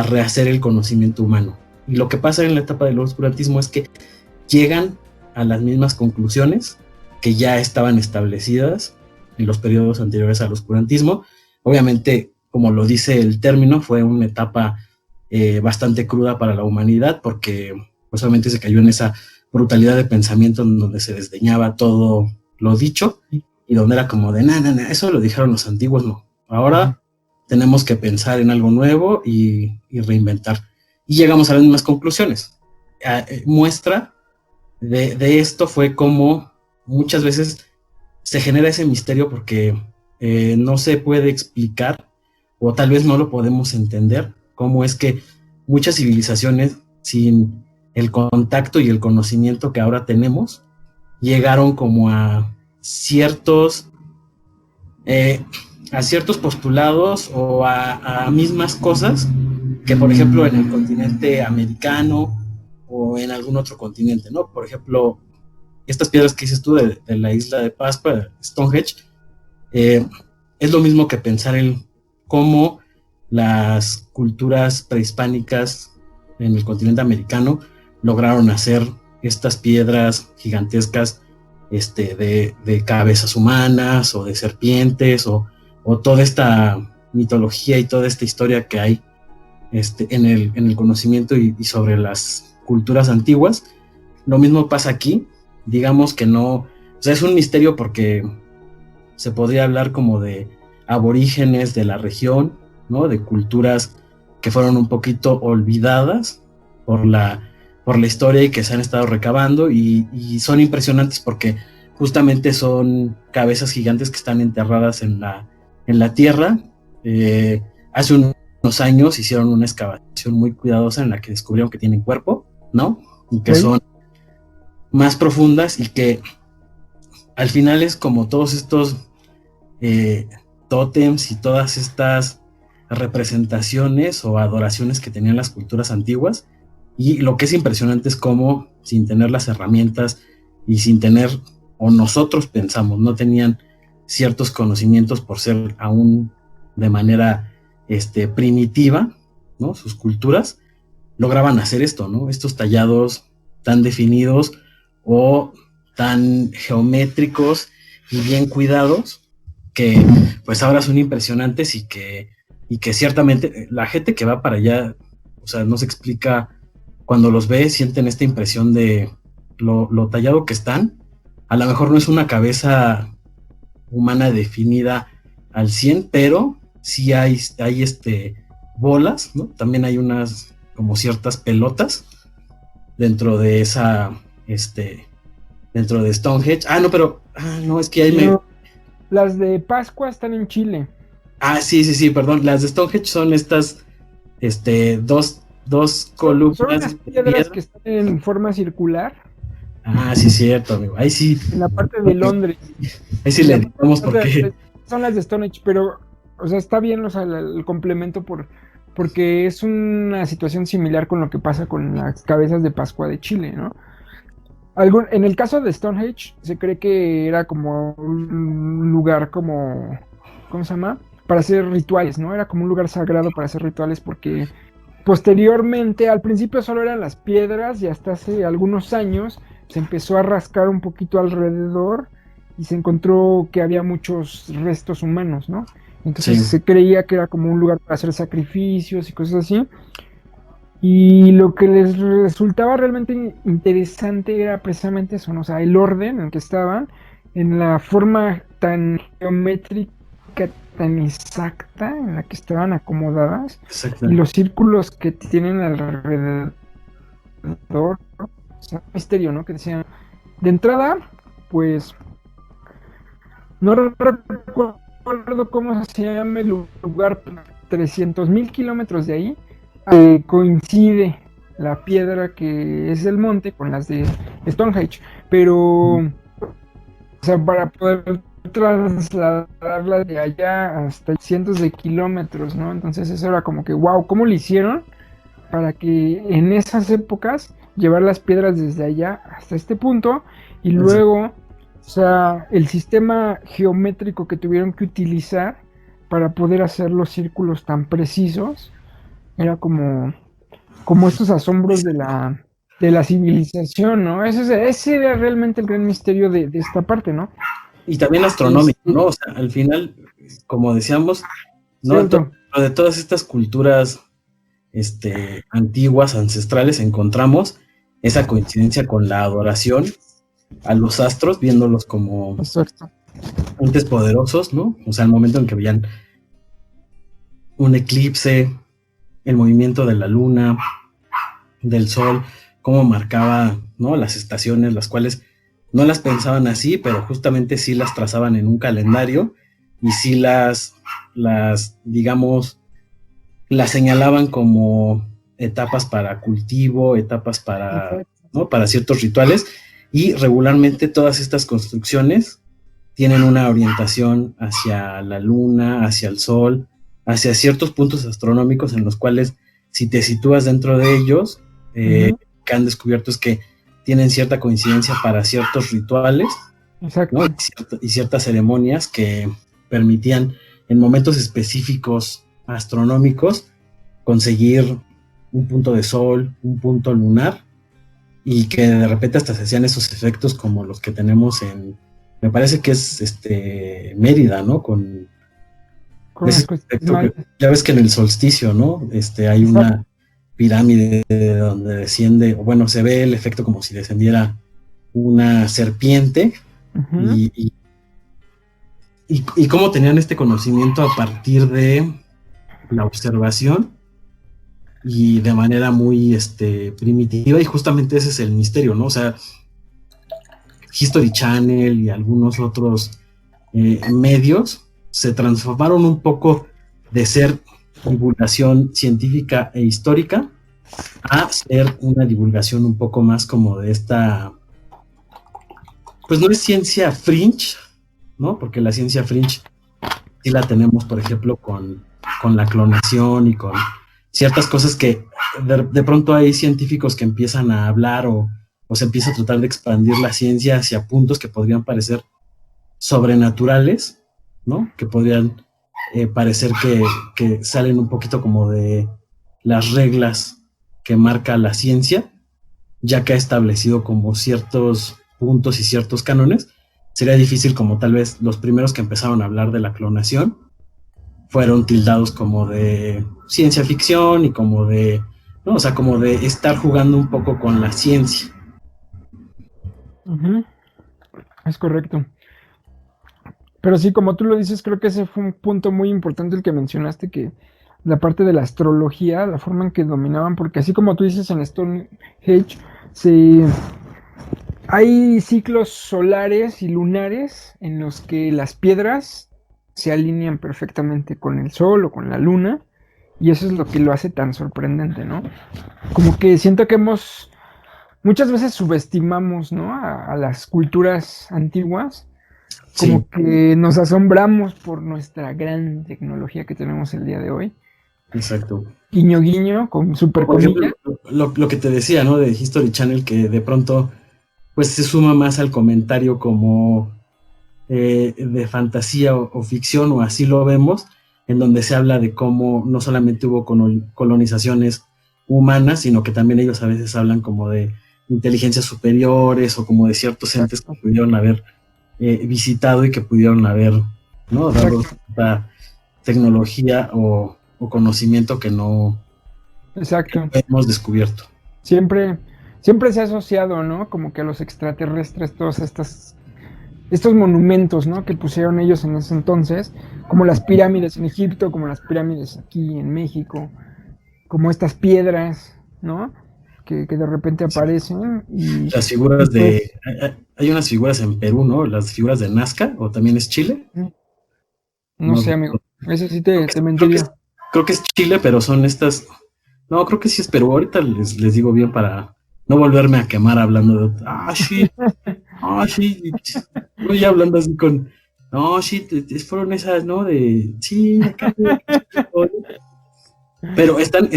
rehacer el conocimiento humano. Y lo que pasa en la etapa del oscurantismo es que llegan a las mismas conclusiones que ya estaban establecidas en los periodos anteriores al oscurantismo. Obviamente, como lo dice el término, fue una etapa bastante cruda para la humanidad porque pues, obviamente se cayó en esa brutalidad de pensamiento en donde se desdeñaba todo lo dicho y donde era como de, eso lo dijeron los antiguos, no. Ahora tenemos que pensar en algo nuevo y reinventar. Y llegamos a las mismas conclusiones. Muestra de esto fue como muchas veces se genera ese misterio porque no se puede explicar o tal vez no lo podemos entender cómo es que muchas civilizaciones sin el contacto y el conocimiento que ahora tenemos llegaron como a ciertos postulados o a mismas cosas que por ejemplo en el continente americano o en algún otro continente, ¿no? Por ejemplo, estas piedras que dices tú de la isla de Pascua, Stonehenge, es lo mismo que pensar en cómo las culturas prehispánicas en el continente americano lograron hacer estas piedras gigantescas de cabezas humanas o de serpientes o toda esta mitología y toda esta historia que hay en el conocimiento y sobre las culturas antiguas. Lo mismo pasa aquí, digamos que no, o sea, es un misterio porque se podría hablar como de aborígenes de la región, ¿no? De culturas que fueron un poquito olvidadas por la historia y que se han estado recabando y son impresionantes porque justamente son cabezas gigantes que están enterradas en la tierra. Hace unos años hicieron una excavación muy cuidadosa en la que descubrieron que tienen cuerpo, ¿no? Y que son más profundas y que al final es como todos estos tótems y todas estas representaciones o adoraciones que tenían las culturas antiguas. Y lo que es impresionante es cómo sin tener las herramientas y sin tener, o nosotros pensamos, no tenían ciertos conocimientos por ser aún de manera primitiva, ¿no? Sus culturas lograban hacer esto, ¿no? Estos tallados tan definidos o tan geométricos y bien cuidados que pues ahora son impresionantes y que ciertamente la gente que va para allá, o sea, no se explica, cuando los ve sienten esta impresión de lo tallado que están. A lo mejor no es una cabeza humana definida al 100, pero sí hay bolas, ¿no? También hay unas como ciertas pelotas dentro de esa dentro de Stonehenge. No, es que ahí las de Pascua están en Chile. Sí, perdón, las de Stonehenge son estas dos columnas. Son unas piedras que están en forma circular. Sí, cierto, amigo. Ahí sí. En la parte de Londres. Ahí sí le digamos por qué. Son las de Stonehenge, pero, o sea, está bien, o sea, el complemento porque es una situación similar con lo que pasa con las cabezas de Pascua de Chile, ¿no? En el caso de Stonehenge, se cree que era como un lugar como, ¿cómo se llama? Para hacer rituales, ¿no? Era como un lugar sagrado para hacer rituales porque posteriormente, al principio solo eran las piedras y hasta hace algunos años se empezó a rascar un poquito alrededor y se encontró que había muchos restos humanos, ¿no? Entonces Sí, se creía que era como un lugar para hacer sacrificios y cosas así. Y lo que les resultaba realmente interesante era precisamente eso, ¿no? O sea, el orden en que estaban, en la forma tan geométrica, tan exacta en la que estaban acomodadas, exacto. y los círculos que tienen alrededor, ¿no? O sea, misterio, ¿no? Que decían, de entrada, pues, no recuerdo cómo se llama el lugar, 300.000 kilómetros de ahí, coincide la piedra que es del monte con las de Stonehenge, pero, o sea, para poder trasladarla de allá hasta cientos de kilómetros, ¿no? Entonces eso era como que, wow, ¿cómo lo hicieron para que en esas épocas llevar las piedras desde allá hasta este punto y Exacto. luego, o sea, el sistema geométrico que tuvieron que utilizar para poder hacer los círculos tan precisos era como estos asombros de la civilización, ¿no? Ese era realmente el gran misterio de esta parte, ¿no? Y también astronómico, Este, ¿no? O sea, al final, como decíamos, ¿no? cierto, De todas estas culturas antiguas, ancestrales, encontramos esa coincidencia con la adoración a los astros, viéndolos como exacto. entes poderosos, ¿no? O sea, el momento en que veían un eclipse, el movimiento de la luna, del sol, cómo marcaba, ¿no? Las estaciones, las cuales no las pensaban así, pero justamente sí las trazaban en un calendario y sí digamos, las señalaban como etapas para cultivo, etapas para, Exacto. ¿no? Para ciertos rituales, y regularmente todas estas construcciones tienen una orientación hacia la luna, hacia el sol, hacia ciertos puntos astronómicos en los cuales si te sitúas dentro de ellos, Ujú, que han descubierto es que tienen cierta coincidencia para ciertos rituales, ¿no? exacto. Y ciertas ceremonias que permitían en momentos específicos astronómicos conseguir un punto de sol, un punto lunar, y que de repente hasta se hacían esos efectos como los que tenemos me parece que es Mérida, ¿no? Con Con las ese cuestiones efecto que mayas. ya ves que en el solsticio, ¿no? Hay Exacto. una pirámide donde desciende, o bueno, se ve el efecto como si descendiera una serpiente, Ujú, y, y, y cómo tenían este conocimiento a partir de la observación y de manera muy primitiva, y justamente ese es el misterio, ¿no? O sea, History Channel y algunos otros medios se transformaron un poco de ser divulgación científica e histórica a ser una divulgación un poco más como de esta, pues no es ciencia fringe, ¿no? Porque la ciencia fringe sí la tenemos, por ejemplo, con la clonación y con ciertas cosas que de pronto hay científicos que empiezan a hablar, o se empieza a tratar de expandir la ciencia hacia puntos que podrían parecer sobrenaturales, ¿no? Que podrían parecer que salen un poquito como de las reglas que marca la ciencia, ya que ha establecido como ciertos puntos y ciertos cánones. Sería difícil, como tal vez los primeros que empezaron a hablar de la clonación fueron tildados como de ciencia ficción y como de, ¿no? O sea, como de estar jugando un poco con la ciencia. ujú, es correcto. Pero sí, como tú lo dices, creo que ese fue un punto muy importante el que mencionaste, que la parte de la astrología, la forma en que dominaban, porque así como tú dices en Stonehenge, se, hay ciclos solares y lunares en los que las piedras se alinean perfectamente con el sol o con la luna, y eso es lo que lo hace tan sorprendente, ¿no? Como que siento que muchas veces subestimamos, ¿no? A las culturas antiguas, Sí, como que nos asombramos por nuestra gran tecnología que tenemos el día de hoy. exacto. Guiño, guiño, con super Por ejemplo, comillas. lo que te decía, ¿no? De History Channel, que de pronto pues se suma más al comentario como de fantasía o ficción, o así lo vemos, en donde se habla de cómo no solamente hubo colonizaciones humanas, sino que también ellos a veces hablan como de inteligencias superiores o como de ciertos entes que pudieron haber visitado y que pudieron haber, ¿no?, dado esta tecnología o conocimiento que no hemos descubierto. Siempre se ha asociado, ¿no?, como que a los extraterrestres todos estos monumentos, ¿no?, que pusieron ellos en ese entonces, como las pirámides en Egipto, como las pirámides aquí en México, como estas piedras, ¿no?, que de repente aparecen. Y las figuras de... Hay unas figuras en Perú, ¿no? Las figuras de Nazca, o también es Chile. No sé, amigo. Eso sí te mentiría. Creo que es Chile, pero son estas... No, creo que sí es Perú. Ahorita les digo bien para no volverme a quemar hablando de... sí. Sí. Voy hablando así con... No, sí, fueron esas, ¿no? De... Sí, acá. Pero están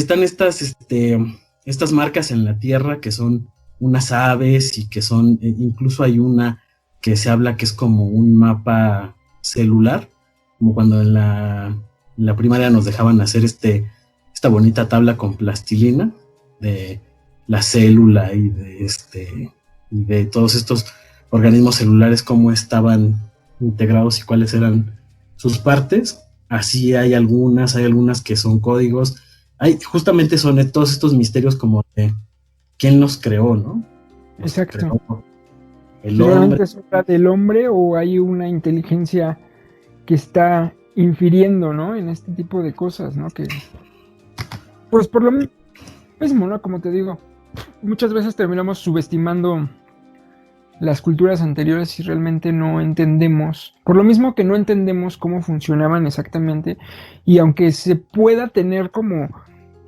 estas marcas en la tierra que son unas aves y que son... incluso hay una que se habla que es como un mapa celular, como cuando en la primaria nos dejaban hacer esta bonita tabla con plastilina de la célula y de todos estos organismos celulares, cómo estaban integrados y cuáles eran sus partes. Así hay algunas que son códigos. Justamente son todos estos misterios como de quién los creó, ¿no? Exacto. El hombre. ¿Es obra del hombre o hay una inteligencia que está infiriendo, ¿no?, en este tipo de cosas, ¿no? Que, pues por lo mismo, ¿no? Como te digo, muchas veces terminamos subestimando las culturas anteriores y realmente no entendemos, por lo mismo que no entendemos cómo funcionaban exactamente, y aunque se pueda tener como,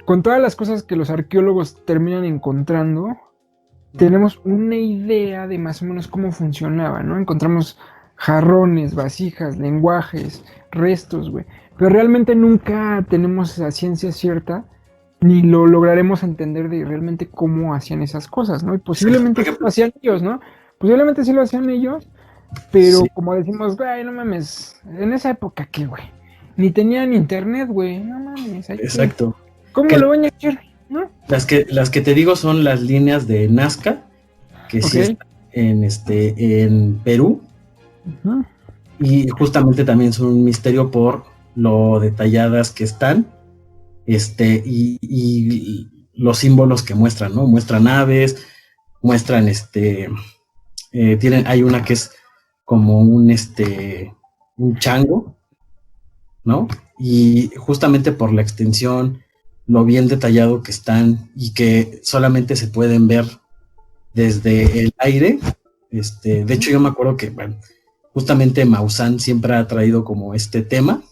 con todas las cosas que los arqueólogos terminan encontrando, tenemos una idea de más o menos cómo funcionaba, ¿no? Encontramos jarrones, vasijas, lenguajes, restos, güey, pero realmente nunca tenemos esa ciencia cierta, ni lo lograremos entender de realmente cómo hacían esas cosas, ¿no? Y posiblemente sí lo hacían ellos, ¿no? Posiblemente sí lo hacían ellos, pero sí, como decimos, güey, no mames, en esa época, ¿qué, güey? Ni tenían internet, güey, no mames. Exacto. ¿Cómo lo van a hacer? ¿No? Las que te digo son las líneas de Nazca, que sí están en Perú, y justamente también son un misterio por lo detalladas que están, y los símbolos que muestran, ¿no? Muestran aves, muestran hay una que es como un chango, ¿no? Y justamente por la extensión, lo bien detallado que están y que solamente se pueden ver desde el aire. De hecho, yo me acuerdo que, bueno, justamente Maussan siempre ha traído como este tema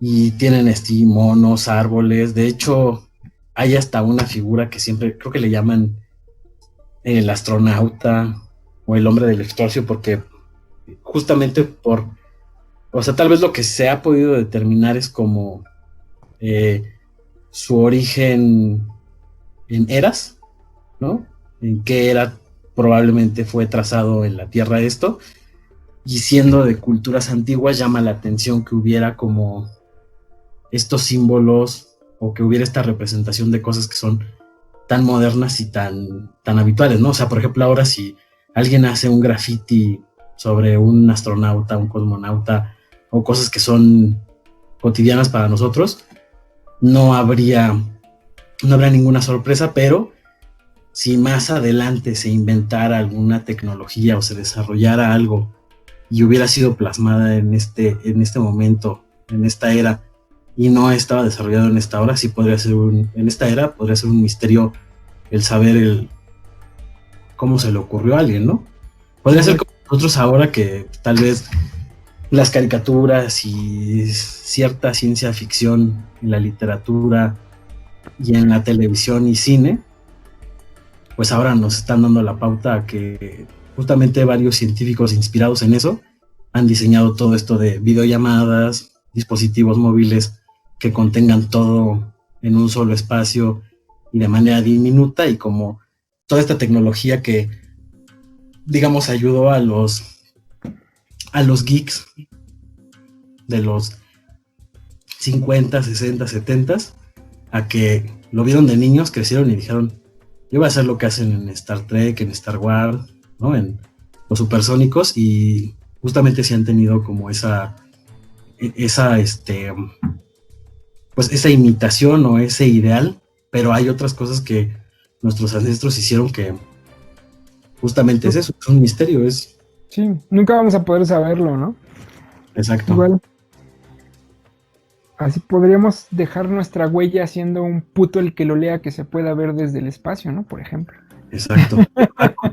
y tienen monos, árboles. De hecho, hay hasta una figura que siempre creo que le llaman el astronauta o el hombre del espacio, porque justamente o sea, tal vez lo que se ha podido determinar es como su origen en eras, ¿no? En qué era probablemente fue trazado en la Tierra esto, y siendo de culturas antiguas llama la atención que hubiera como estos símbolos o que hubiera esta representación de cosas que son tan modernas y tan habituales, ¿no? O sea, por ejemplo, ahora si alguien hace un graffiti sobre un astronauta, un cosmonauta, o cosas que son cotidianas para nosotros, no habría ninguna sorpresa, pero si más adelante se inventara alguna tecnología o se desarrollara algo y hubiera sido plasmada en este momento, en esta era, y no estaba desarrollado en esta hora, sí podría ser en esta era podría ser un misterio el saber cómo se le ocurrió a alguien, ¿no? Podría ser como nosotros ahora, que tal vez las caricaturas y cierta ciencia ficción en la literatura y en la televisión y cine, pues ahora nos están dando la pauta a que justamente varios científicos inspirados en eso han diseñado todo esto de videollamadas, dispositivos móviles que contengan todo en un solo espacio y de manera diminuta, y como toda esta tecnología que digamos, ayudó a los geeks de los 50, 60, 70 a que lo vieron de niños, crecieron y dijeron, yo voy a hacer lo que hacen en Star Trek, en Star Wars, ¿no? En los supersónicos, y justamente sí han tenido como esa pues esa imitación o ese ideal, pero hay otras cosas que nuestros ancestros hicieron que justamente es eso, es un misterio, es... Sí, nunca vamos a poder saberlo, ¿no? Exacto. Igual, así podríamos dejar nuestra huella siendo un puto el que lo lea que se pueda ver desde el espacio, ¿no? Por ejemplo. Exacto.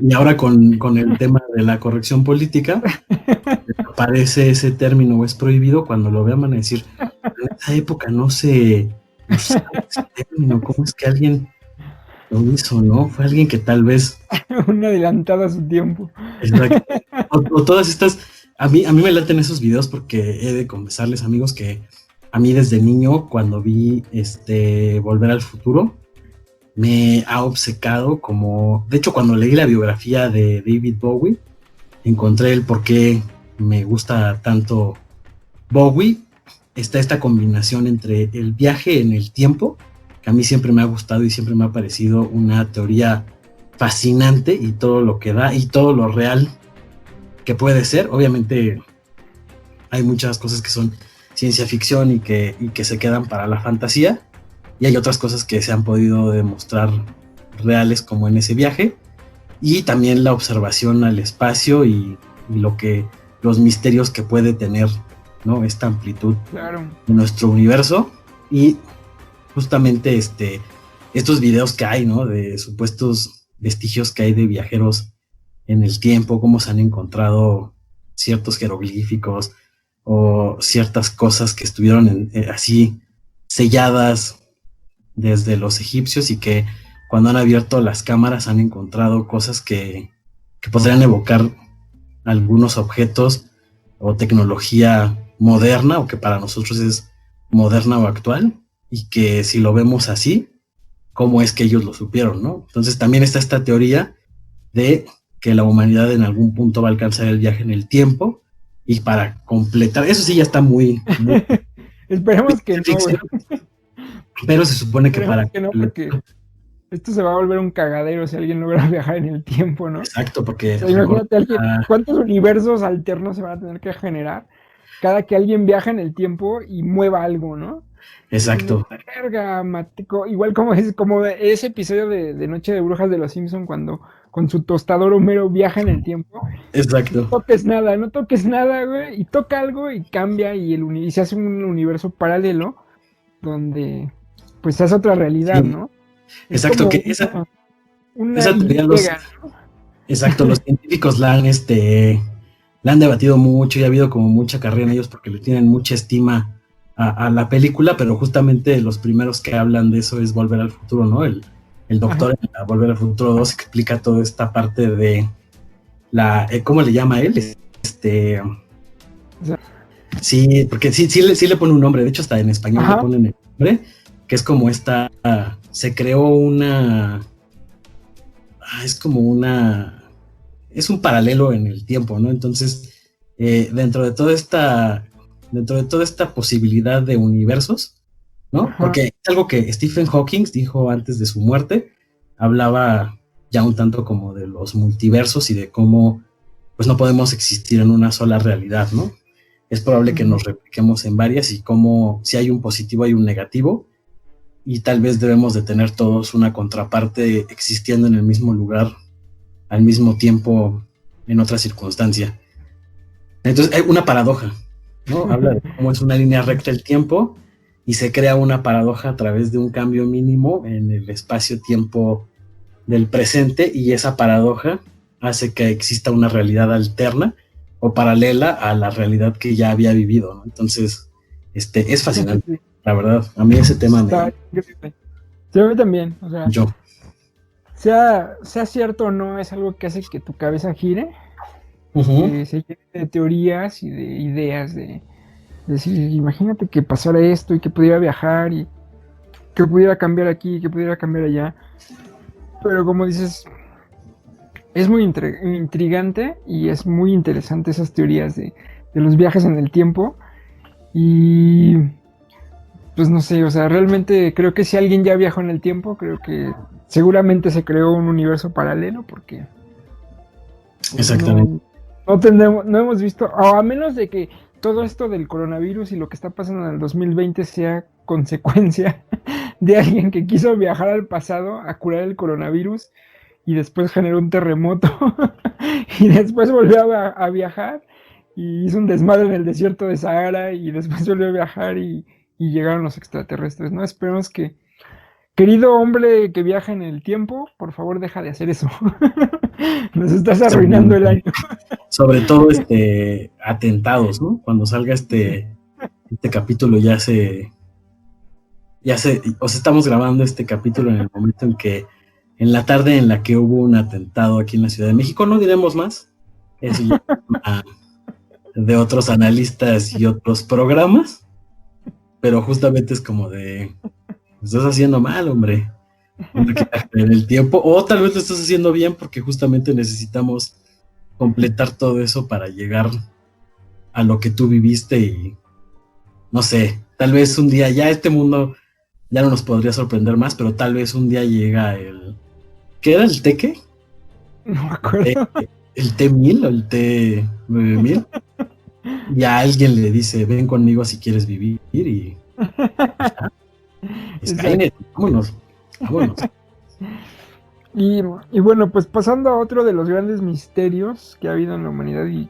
Y ahora con el tema de la corrección política, aparece ese término o es prohibido, cuando lo vean van a decir, en esa época no se usaba ese término, ¿cómo es que alguien lo hizo, no? Fue alguien que tal vez... Un adelantado a su tiempo. Exacto. O todas estas... A mí me laten esos videos porque he de confesarles, amigos, que a mí desde niño, cuando vi Volver al Futuro, me ha obcecado como... De hecho, cuando leí la biografía de David Bowie, encontré el por qué me gusta tanto Bowie. Está esta combinación entre el viaje en el tiempo, que a mí siempre me ha gustado y siempre me ha parecido una teoría fascinante, y todo lo que da y todo lo real que puede ser. Obviamente hay muchas cosas que son ciencia ficción y que se quedan para la fantasía, y hay otras cosas que se han podido demostrar reales, como en ese viaje, y también la observación al espacio y los misterios que puede tener, ¿no? Esta amplitud, claro, de nuestro universo. Y justamente estos videos que hay, ¿no? De supuestos vestigios que hay de viajeros en el tiempo, cómo se han encontrado ciertos jeroglíficos o ciertas cosas que estuvieron así selladas desde los egipcios, y que cuando han abierto las cámaras han encontrado cosas que podrían evocar algunos objetos o tecnología moderna, o que para nosotros es moderna o actual, y que si lo vemos así, ¿cómo es que ellos lo supieron, no? Entonces también está esta teoría de que la humanidad en algún punto va a alcanzar el viaje en el tiempo, y para completar, eso sí ya está muy esperemos que no, güey. Pero se supone que para... Que no, porque esto se va a volver un cagadero si alguien logra viajar en el tiempo, ¿no? Exacto, porque... O sea, imagínate cuántos universos alternos se van a tener que generar cada que alguien viaja en el tiempo y mueva algo, ¿no? Exacto. Verga, Matico. Igual como ese episodio de Noche de Brujas de los Simpson, cuando con su tostador Homero viaja en el tiempo. Exacto. No toques nada, güey. Y toca algo y cambia, y se hace un universo paralelo donde pues se hace otra realidad, sí, ¿no? Exacto, que esa teoría exacto, los científicos la han debatido mucho, y ha habido como mucha carrera en ellos porque le tienen mucha estima a la película, pero justamente los primeros que hablan de eso es Volver al Futuro, ¿no? El doctor en Volver al Futuro 2 explica toda esta parte de la... ¿cómo le llama él? Sí, porque sí le pone un nombre, de hecho hasta en español le ponen el nombre, que es como se creó es un paralelo en el tiempo, ¿no? Entonces, dentro de toda esta posibilidad de universos, ¿no? Porque es algo que Stephen Hawking dijo antes de su muerte, hablaba ya un tanto como de los multiversos y de cómo pues no podemos existir en una sola realidad, ¿no? Es probable que nos repliquemos en varias, y como si hay un positivo hay un negativo, y tal vez debemos de tener todos una contraparte existiendo en el mismo lugar al mismo tiempo en otra circunstancia. Entonces hay una paradoja, ¿no? Habla de cómo es una línea recta el tiempo, y se crea una paradoja a través de un cambio mínimo en el espacio-tiempo del presente, y esa paradoja hace que exista una realidad alterna o paralela a la realidad que ya había vivido, ¿no? Entonces, es fascinante, la verdad. A mí ese tema Sí, a mí también, o sea, yo. Sea cierto o no, es algo que hace que tu cabeza gire, que se llene de teorías y de ideas, de decir, imagínate que pasara esto y que pudiera viajar y que pudiera cambiar aquí y que pudiera cambiar allá. Pero como dices, Es muy intrigante y es muy interesante esas teorías de los viajes en el tiempo. Y pues no sé, o sea, realmente creo que si alguien ya viajó en el tiempo, creo que seguramente se creó un universo paralelo porque pues Exactamente. no hemos visto, o a menos de que todo esto del coronavirus y lo que está pasando en el 2020 sea consecuencia de alguien que quiso viajar al pasado a curar el coronavirus y después generó un terremoto y después volvió a viajar y hizo un desmadre en el desierto de Sahara y después volvió a viajar y llegaron los extraterrestres, ¿no? Esperemos que, querido hombre que viaja en el tiempo, por favor deja de hacer eso. Nos estás arruinando el año. Sobre todo atentados, ¿no? Cuando salga este capítulo o sea, estamos grabando este capítulo en el momento en que, en la tarde en la que hubo un atentado aquí en la Ciudad de México, no diremos más, eso ya de otros analistas y otros programas, pero justamente es como de, estás haciendo mal, hombre, en el tiempo, o tal vez lo estás haciendo bien porque justamente necesitamos completar todo eso para llegar a lo que tú viviste y no sé, tal vez un día ya este mundo ya no nos podría sorprender más, pero tal vez un día llega ¿qué era el té qué? No me acuerdo. El T1000 o el T9000 y a alguien le dice, ven conmigo si quieres vivir y Skynet, vámonos, vámonos. Y bueno, pues pasando a otro de los grandes misterios que ha habido en la humanidad y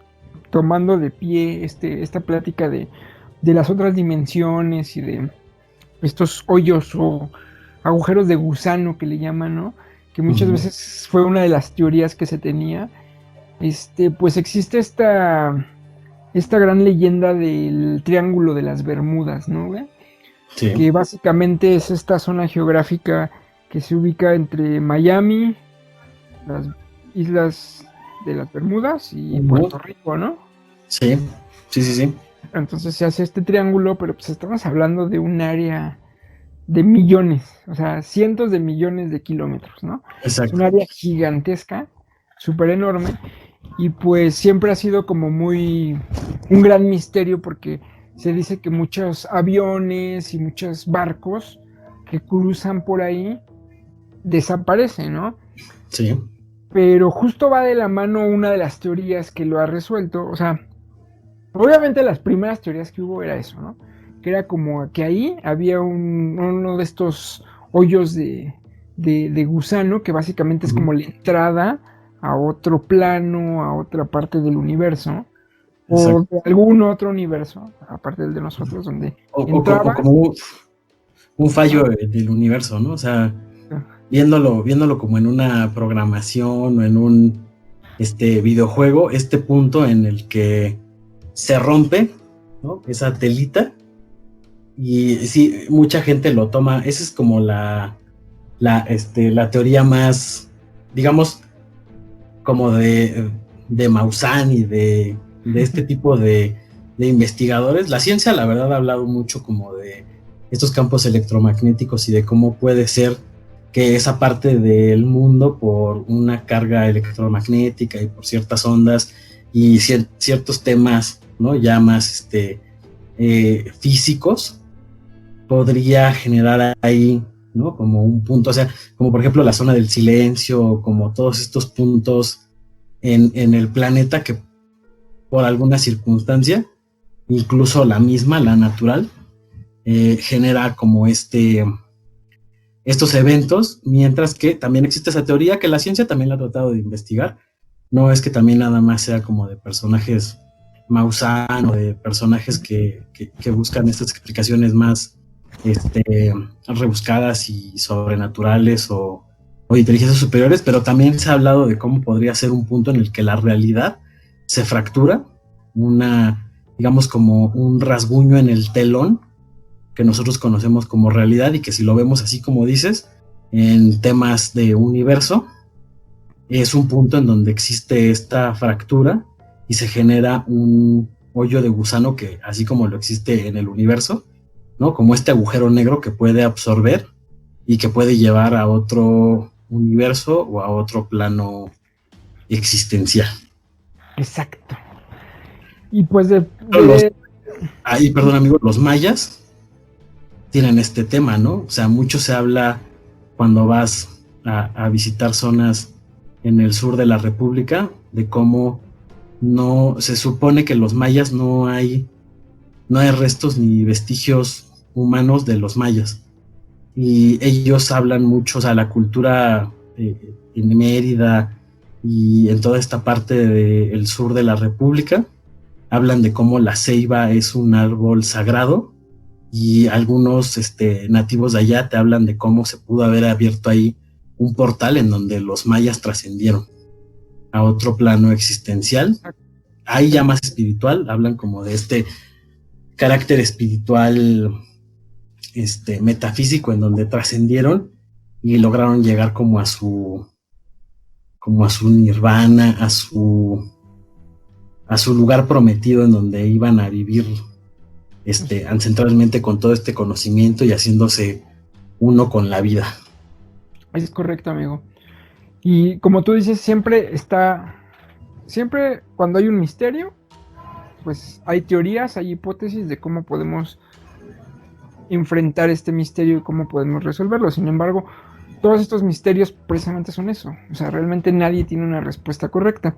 tomando de pie esta plática de las otras dimensiones y de estos hoyos o agujeros de gusano que le llaman, ¿no? Que muchas veces fue una de las teorías que se tenía. Pues existe esta gran leyenda del Triángulo de las Bermudas, ¿no? Sí. Que básicamente es esta zona geográfica que se ubica entre Miami, las islas de las Bermudas y Puerto Rico, ¿no? Sí, sí, sí, sí. Entonces se hace este triángulo, pero pues estamos hablando de un área de millones, o sea, cientos de millones de kilómetros, ¿no? Exacto. Es un área gigantesca, súper enorme, y pues siempre ha sido como un gran misterio porque se dice que muchos aviones y muchos barcos que cruzan por ahí desaparecen, ¿no? Sí. Pero justo va de la mano una de las teorías que lo ha resuelto, o sea, obviamente las primeras teorías que hubo era eso, ¿no? Que era como que ahí había uno de estos hoyos de gusano que básicamente es como la entrada a otro plano, a otra parte del universo, o de algún otro universo, aparte del de nosotros, donde o como un fallo del universo, ¿no? O sea, viéndolo como en una programación o en un videojuego, este punto en el que se rompe, ¿no? Esa telita y sí, mucha gente lo toma, esa es como la teoría más, digamos, como de Maussan y de este tipo de investigadores. La ciencia, la verdad, ha hablado mucho como de estos campos electromagnéticos y de cómo puede ser que esa parte del mundo, por una carga electromagnética y por ciertas ondas y ciertos temas, ¿no? Ya más físicos, podría generar ahí, ¿no? Como un punto, o sea, como por ejemplo la zona del silencio, como todos estos puntos en el planeta que por alguna circunstancia, incluso la natural, genera como estos eventos, mientras que también existe esa teoría que la ciencia también la ha tratado de investigar. No es que también nada más sea como de personajes Maussan o de personajes que buscan estas explicaciones más rebuscadas y sobrenaturales o inteligencias superiores, pero también se ha hablado de cómo podría ser un punto en el que la realidad se fractura, digamos como un rasguño en el telón que nosotros conocemos como realidad y que si lo vemos así como dices, en temas de universo, es un punto en donde existe esta fractura y se genera un hoyo de gusano que, así como lo existe en el universo, ¿no? Como este agujero negro que puede absorber y que puede llevar a otro universo o a otro plano existencial. Exacto. Y pues perdón, amigo, los mayas tienen este tema, ¿no? O sea, mucho se habla cuando vas a visitar zonas en el sur de la República, de cómo no se supone que los mayas no hay restos ni vestigios humanos de los mayas. Y ellos hablan mucho, o sea, la cultura en Mérida y en toda esta parte del sur de la República, hablan de cómo la ceiba es un árbol sagrado, y algunos nativos de allá te hablan de cómo se pudo haber abierto ahí un portal en donde los mayas trascendieron a otro plano existencial. Ahí ya más espiritual, hablan como de este carácter espiritual metafísico en donde trascendieron y lograron llegar como a su nirvana, a su lugar prometido en donde iban a vivir ancestralmente con todo este conocimiento y haciéndose uno con la vida. Es correcto, amigo. Y como tú dices, siempre cuando hay un misterio, pues hay teorías, hay hipótesis de cómo podemos enfrentar este misterio y cómo podemos resolverlo. Sin embargo, todos estos misterios precisamente son eso. O sea, realmente nadie tiene una respuesta correcta.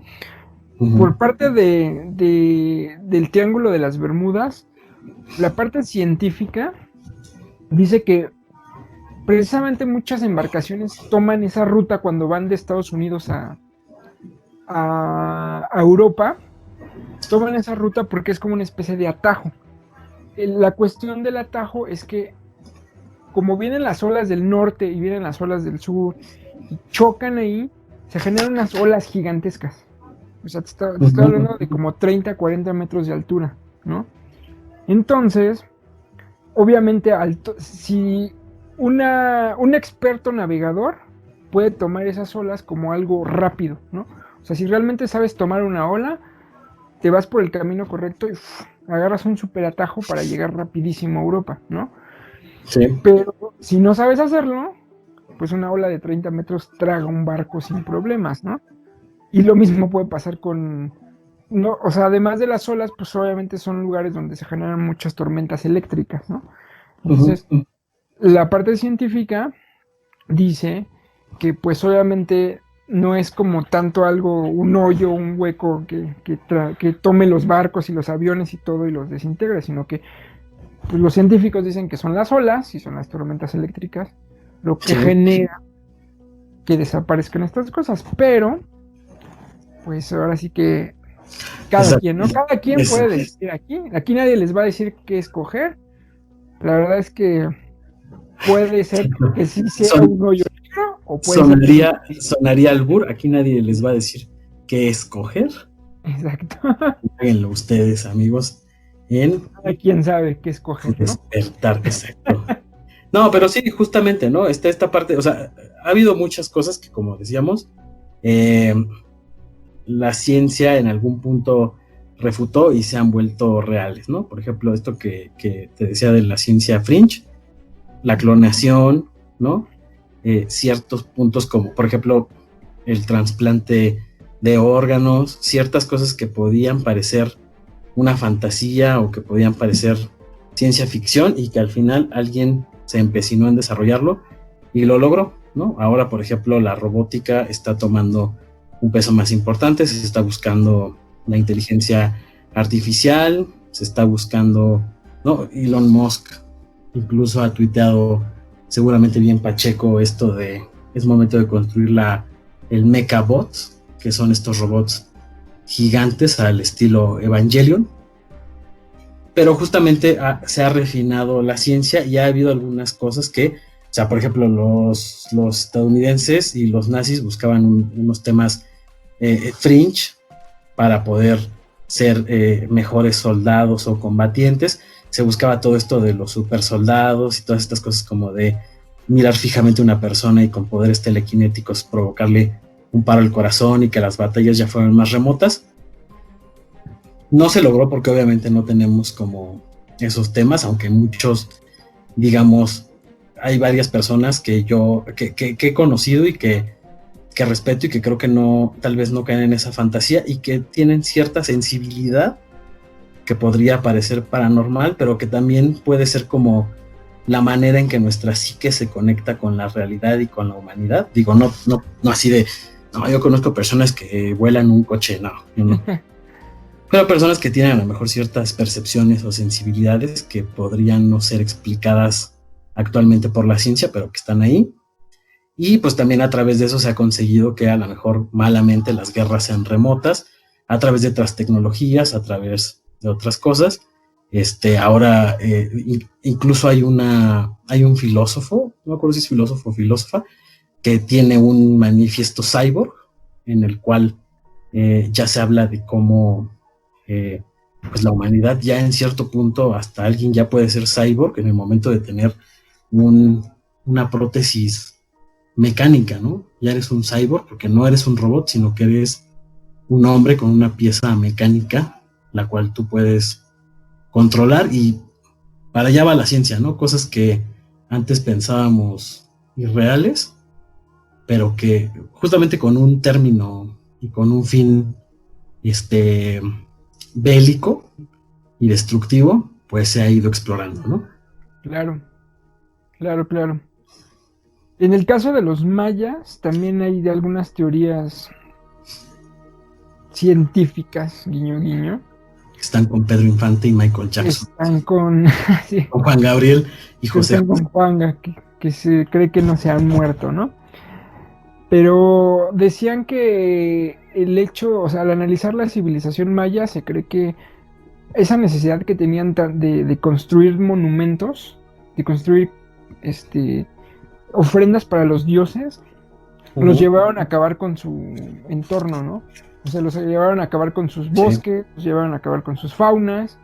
Uh-huh. Por parte del Triángulo de las Bermudas, la parte científica dice que precisamente muchas embarcaciones toman esa ruta cuando van de Estados Unidos a Europa. Toman esa ruta porque es como una especie de atajo. La cuestión del atajo es que como vienen las olas del norte y vienen las olas del sur y chocan ahí, se generan unas olas gigantescas. O sea, te estoy hablando de como 30, 40 metros de altura, ¿no? Entonces, obviamente, si un experto navegador puede tomar esas olas como algo rápido, ¿no? O sea, si realmente sabes tomar una ola, te vas por el camino correcto y agarras un super atajo para llegar rapidísimo a Europa, ¿no? Sí. Pero si no sabes hacerlo, pues una ola de 30 metros traga un barco sin problemas, ¿no? Y lo mismo puede pasar o sea, además de las olas, pues obviamente son lugares donde se generan muchas tormentas eléctricas, ¿no? Entonces, la parte científica dice que pues obviamente no es como tanto un hoyo, un hueco que tome los barcos y los aviones y todo y los desintegre, sino que pues, los científicos dicen que son las olas y son las tormentas eléctricas lo que genera que desaparezcan estas cosas, pero pues ahora sí que cada quien, ¿no? Cada quien puede decir aquí nadie les va a decir qué escoger. La verdad es que puede ser que sí sea un hoyo negro o puede sonaría albur, aquí nadie les va a decir qué escoger. Exacto. Háganlo ustedes, amigos, cada quien sabe qué escoger, ¿no? Despertar, exacto. No, pero sí, justamente, ¿no? Está esta parte, o sea, ha habido muchas cosas que, como decíamos, la ciencia en algún punto refutó y se han vuelto reales, ¿no? Por ejemplo, esto que te decía de la ciencia fringe, la clonación, ¿no? Ciertos puntos como, por ejemplo, el trasplante de órganos, ciertas cosas que podían parecer una fantasía o que podían parecer ciencia ficción y que al final alguien se empecinó en desarrollarlo y lo logró, ¿no? Ahora, por ejemplo, la robótica está tomando un peso más importante, se está buscando la inteligencia artificial, se está buscando, ¿no? Elon Musk incluso ha tuiteado, seguramente bien pacheco, esto de es momento de construir el Mechabot, que son estos robots gigantes al estilo Evangelion. Pero justamente se ha refinado la ciencia y ha habido algunas cosas que, o sea, por ejemplo, los estadounidenses y los nazis buscaban unos temas fringe para poder ser mejores soldados o combatientes. Se buscaba todo esto de los super soldados y todas estas cosas como de mirar fijamente a una persona y con poderes telequinéticos provocarle un paro al corazón y que las batallas ya fueran más remotas. No se logró porque obviamente no tenemos como esos temas, aunque muchos, digamos, hay varias personas que he conocido y que que respeto y que creo que no, tal vez no caen en esa fantasía y que tienen cierta sensibilidad que podría parecer paranormal, pero que también puede ser como la manera en que nuestra psique se conecta con la realidad y con la humanidad. Digo, no así de, no, yo conozco personas que vuelan un coche, no. Pero personas que tienen a lo mejor ciertas percepciones o sensibilidades que podrían no ser explicadas actualmente por la ciencia, pero que están ahí. Y pues también a través de eso se ha conseguido que a lo mejor malamente las guerras sean remotas, a través de otras tecnologías, a través de otras cosas. Ahora incluso hay un filósofo, no me acuerdo si es filósofo o filósofa, que tiene un manifiesto cyborg en el cual ya se habla de cómo pues la humanidad ya en cierto punto hasta alguien ya puede ser cyborg en el momento de tener una prótesis mecánica, ¿no? Ya eres un cyborg porque no eres un robot, sino que eres un hombre con una pieza mecánica, la cual tú puedes controlar, y para allá va la ciencia, ¿no? Cosas que antes pensábamos irreales, pero que justamente con un término y con un fin bélico y destructivo, pues se ha ido explorando, ¿no? Claro. En el caso de los mayas, también hay de algunas teorías científicas, guiño, guiño. Están con Pedro Infante y Michael Jackson. Están con, sí, con Juan Gabriel y José. Están con Juanga, que se cree que no se han muerto, ¿no? Pero decían que el hecho, o sea, al analizar la civilización maya, se cree que esa necesidad que tenían de construir monumentos, de construir ofrendas para los dioses, los llevaron a acabar con su entorno, ¿no? O sea, los llevaron a acabar con sus bosques, los llevaron a acabar con sus faunas,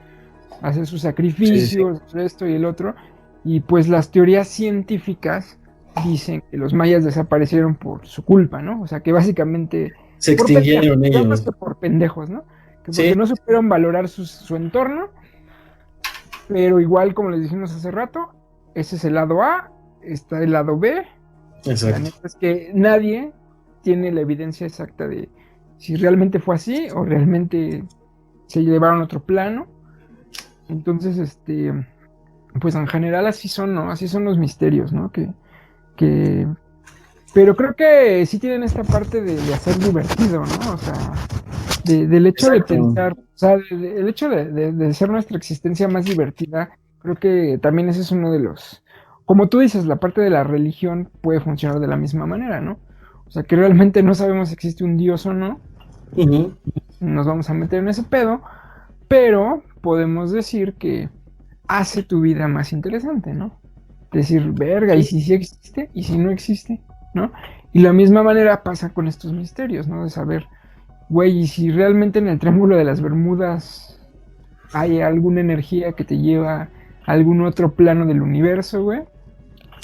a hacer sus sacrificios, esto y el otro. Y pues las teorías científicas dicen que los mayas desaparecieron por su culpa, ¿no? O sea, que básicamente se extinguieron ellos. Por pendejos, ¿no? Que porque no supieron valorar su entorno, pero igual, como les dijimos hace rato, ese es el lado A, está el lado B. Exacto. La neta es que nadie tiene la evidencia exacta de si realmente fue así o realmente se llevaron a otro plano. Entonces, pues en general así son, ¿no? Así son los misterios, ¿no? Pero creo que sí tienen esta parte de hacer divertido, ¿no? O sea, del hecho de pensar, o sea, el hecho de hacer nuestra existencia más divertida, creo que también ese es uno de los, como tú dices, la parte de la religión puede funcionar de la misma manera, ¿no? O sea, que realmente no sabemos si existe un Dios o no, nos vamos a meter en ese pedo, pero podemos decir que hace tu vida más interesante, ¿no? Decir, verga, ¿y si sí existe? ¿Y si no existe? ¿No? Y la misma manera pasa con estos misterios, ¿no? De saber, güey, ¿y si realmente en el Triángulo de las Bermudas hay alguna energía que te lleva a algún otro plano del universo, güey?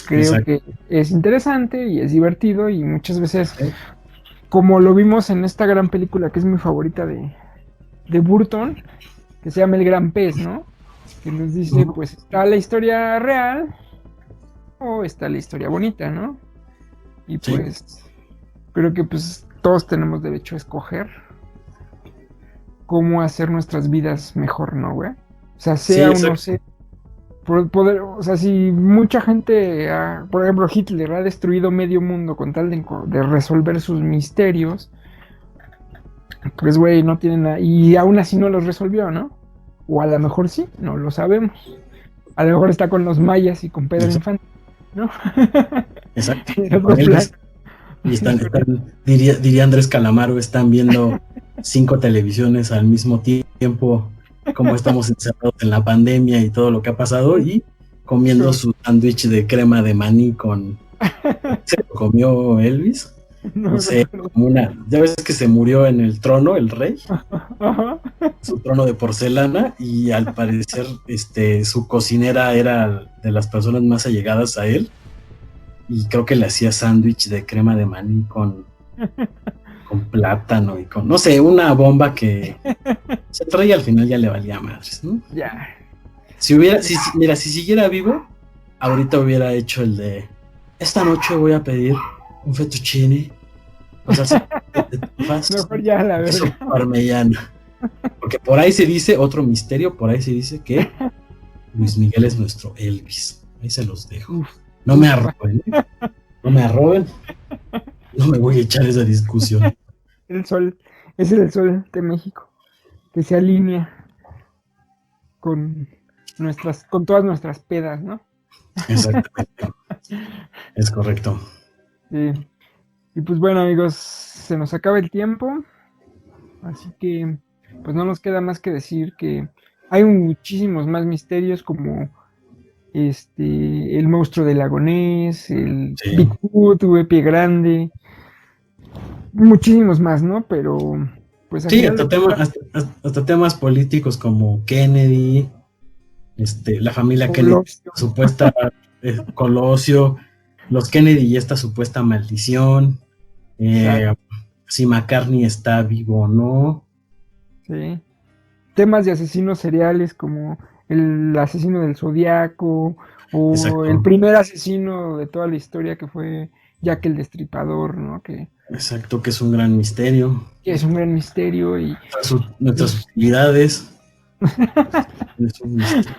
Creo que es interesante y es divertido y muchas veces, como lo vimos en esta gran película que es mi favorita de Burton, que se llama El Gran Pez, ¿no? Que nos dice, pues está la historia real o está la historia bonita, ¿no? Y pues creo que pues todos tenemos derecho a escoger cómo hacer nuestras vidas mejor, ¿no, güey? O sea, sea o no sea, poder, o sea, si mucha gente, por ejemplo, Hitler ha destruido medio mundo con tal de resolver sus misterios, pues, güey, no tienen nada, y aún así no los resolvió, ¿no? O a lo mejor sí, no lo sabemos. A lo mejor está con los mayas y con Pedro Infante, ¿no? Exacto. Y diría Andrés Calamaro, están viendo 5 televisiones al mismo tiempo, como estamos encerrados en la pandemia y todo lo que ha pasado, y comiendo su sándwich de crema de maní con... ¿Se lo comió Elvis? No sé, como ya ves que se murió en el trono, el rey, su trono de porcelana, y al parecer su cocinera era de las personas más allegadas a él, y creo que le hacía sándwich de crema de maní con plátano y con, no sé, una bomba que se traía, al final ya le valía madres, ¿no? Ya. Mira, si siguiera vivo, ahorita hubiera hecho el de, esta noche voy a pedir un fettuccine O sea, si te trufas, Mejor ya, la queso verga. parmellana. Porque por ahí se dice, otro misterio, por ahí se dice que Luis Miguel es nuestro Elvis. Ahí se los dejo. Uf, No me arroben, ¿eh? No me arroben. No me voy a echar esa discusión. el sol, ese es el sol de México, que se alinea con con todas nuestras pedas, ¿no? Exactamente. Es correcto. Sí. Y pues bueno, amigos, se nos acaba el tiempo, así que pues no nos queda más que decir que hay muchísimos más misterios como el monstruo del lago Ness, el Sí. Bigfoot, Pie Grande, muchísimos más, ¿no? Pero pues al Sí, final de cuentas, hasta temas políticos como Kennedy, la familia Kennedy, Colosio, supuesta Colosio, los Kennedy y esta supuesta maldición, exacto, si McCartney está vivo o no. sí. Temas de asesinos seriales como el asesino del Zodiaco o el Exacto, primer asesino de toda la historia que fue Jack el Destripador, ¿no? exacto, que es un gran misterio. Que es un gran misterio y Nuestras utilidades. Es un misterio.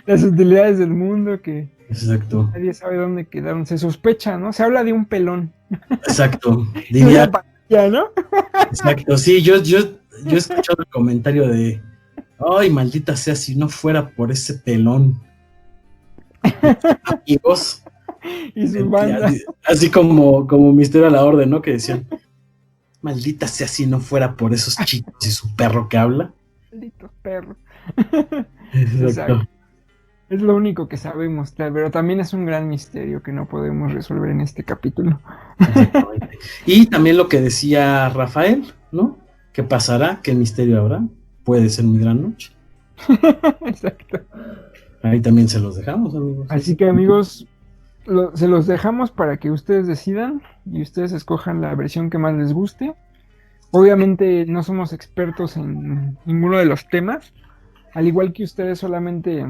las utilidades del mundo que Exacto, nadie sabe dónde quedaron. Se sospecha, ¿no? Se habla de un pelón. exacto. De Diría, una patilla, ¿no? exacto, sí, yo he escuchado el comentario de, ay, maldita sea, si no fuera por ese pelón. Amigos, Y su banda. así como Misterio a la Orden, ¿no? Que decían, maldita sea si no fuera por esos chicos y su perro que habla. Malditos perros. Exacto. Exacto. Es lo único que sabemos, pero también es un gran misterio que no podemos resolver en este capítulo. Exactamente. Y también lo que decía Rafael, ¿no? ¿Qué pasará? ¿Qué misterio habrá? Puede ser mi gran noche. Exacto. Ahí también se los dejamos, amigos. Así que amigos, se los dejamos para que ustedes decidan y ustedes escojan la versión que más les guste. Obviamente no somos expertos en ninguno de los temas, al igual que ustedes solamente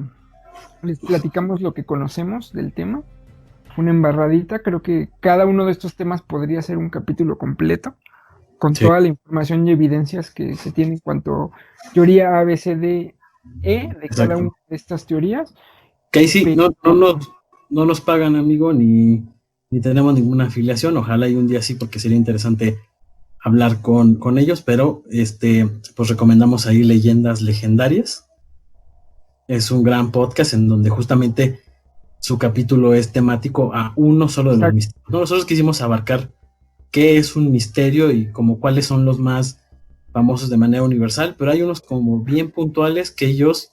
les platicamos lo que conocemos del tema, una embarradita. Creo que cada uno de estos temas podría ser un capítulo completo, con Sí. toda la información y evidencias que se tiene en cuanto a teoría A, B, C, D, E de cada Exacto. una de estas teorías. Que ahí sí, Pero, no nos pagan, amigo, ni tenemos ninguna afiliación. Ojalá y un día sí, porque sería interesante hablar con ellos, pero pues recomendamos ahí Leyendas Legendarias. Es un gran podcast en donde justamente su capítulo es temático a uno solo de los misterios. Nosotros quisimos abarcar qué es un misterio y como cuáles son los más famosos de manera universal, pero hay unos como bien puntuales que ellos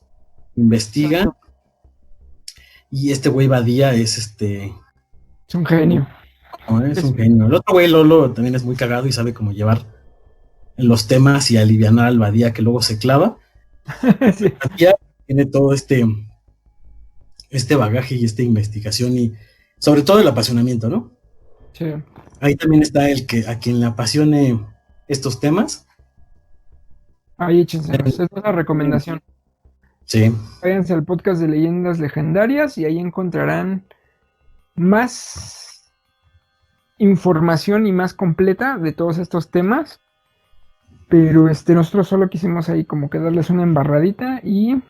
investigan. exacto. Y este güey Badía es Es un genio. no, es un genio. El otro güey Lolo también es muy cagado y sabe cómo llevar los temas y alivianar al Badía que luego se clava. Sí. Badía tiene todo este bagaje y esta investigación y sobre todo el apasionamiento, ¿no? Sí. Ahí también está el que a quien le apasione estos temas. Ahí échenselos. Es una recomendación. Sí, Váyanse al podcast de Leyendas Legendarias y ahí encontrarán más información y más completa de todos estos temas. Pero nosotros solo quisimos ahí como que darles una embarradita y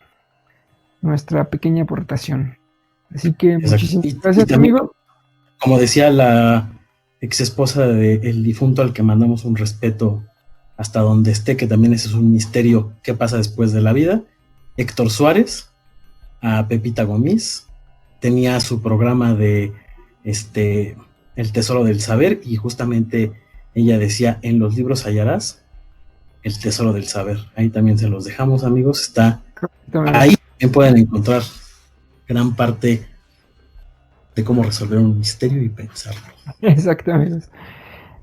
nuestra pequeña aportación. Así que muchísimas gracias, también, amigo. como decía la ex esposa del difunto al que mandamos un respeto hasta donde esté, que también ese es un misterio, qué pasa después de la vida. Héctor Suárez, a Pepita Gomis, tenía su programa de El Tesoro del Saber y justamente ella decía, en los libros hallarás el Tesoro del Saber. Ahí también se los dejamos, amigos. Está ahí, también pueden encontrar gran parte de cómo resolver un misterio y pensarlo. Exactamente.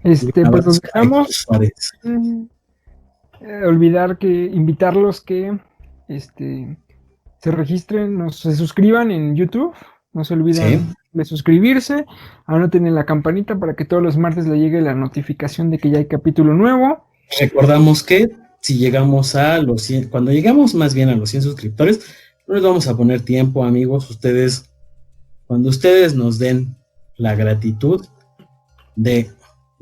Pues los dejamos. Olvidar que invitarlos que se registren, se suscriban en YouTube. No se olviden de suscribirse. Anoten en la campanita para que todos los martes le llegue la notificación de que ya hay capítulo nuevo. Recordamos que si llegamos a los 100, cuando llegamos más bien a los 100 suscriptores, no les vamos a poner tiempo, amigos. Cuando ustedes nos den la gratitud de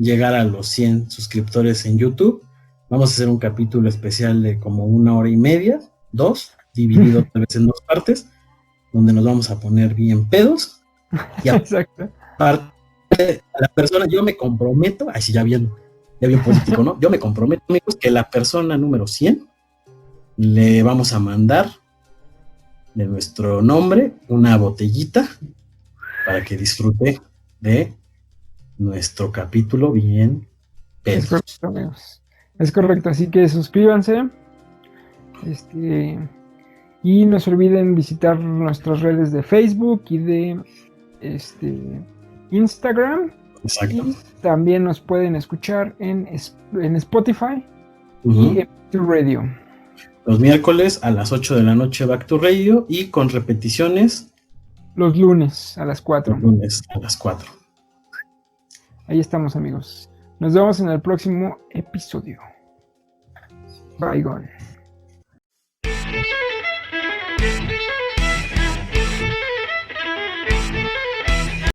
llegar a los 100 suscriptores en YouTube. Vamos a hacer un capítulo especial de como 1 hora y media, 2, dividido tal vez en 2 partes, donde nos vamos a poner bien pedos. Y Exacto. aparte, a la persona, yo me comprometo, ay, sí, ya bien político, ¿no? Yo me comprometo, amigos, que la persona número 100 le vamos a mandar de nuestro nombre una botellita para que disfrute de nuestro capítulo bien Es pedos. correcto, amigos. Es correcto, así que suscríbanse. Y no se olviden visitar nuestras redes de Facebook y de Instagram. Exacto. Y también nos pueden escuchar en Spotify Uh-huh. y en Radio. Los miércoles a las 8 de la noche Back to Radio y con repeticiones los lunes a las 4. los lunes a las 4. Ahí estamos, amigos. Nos vemos en el próximo episodio. Bye, gone.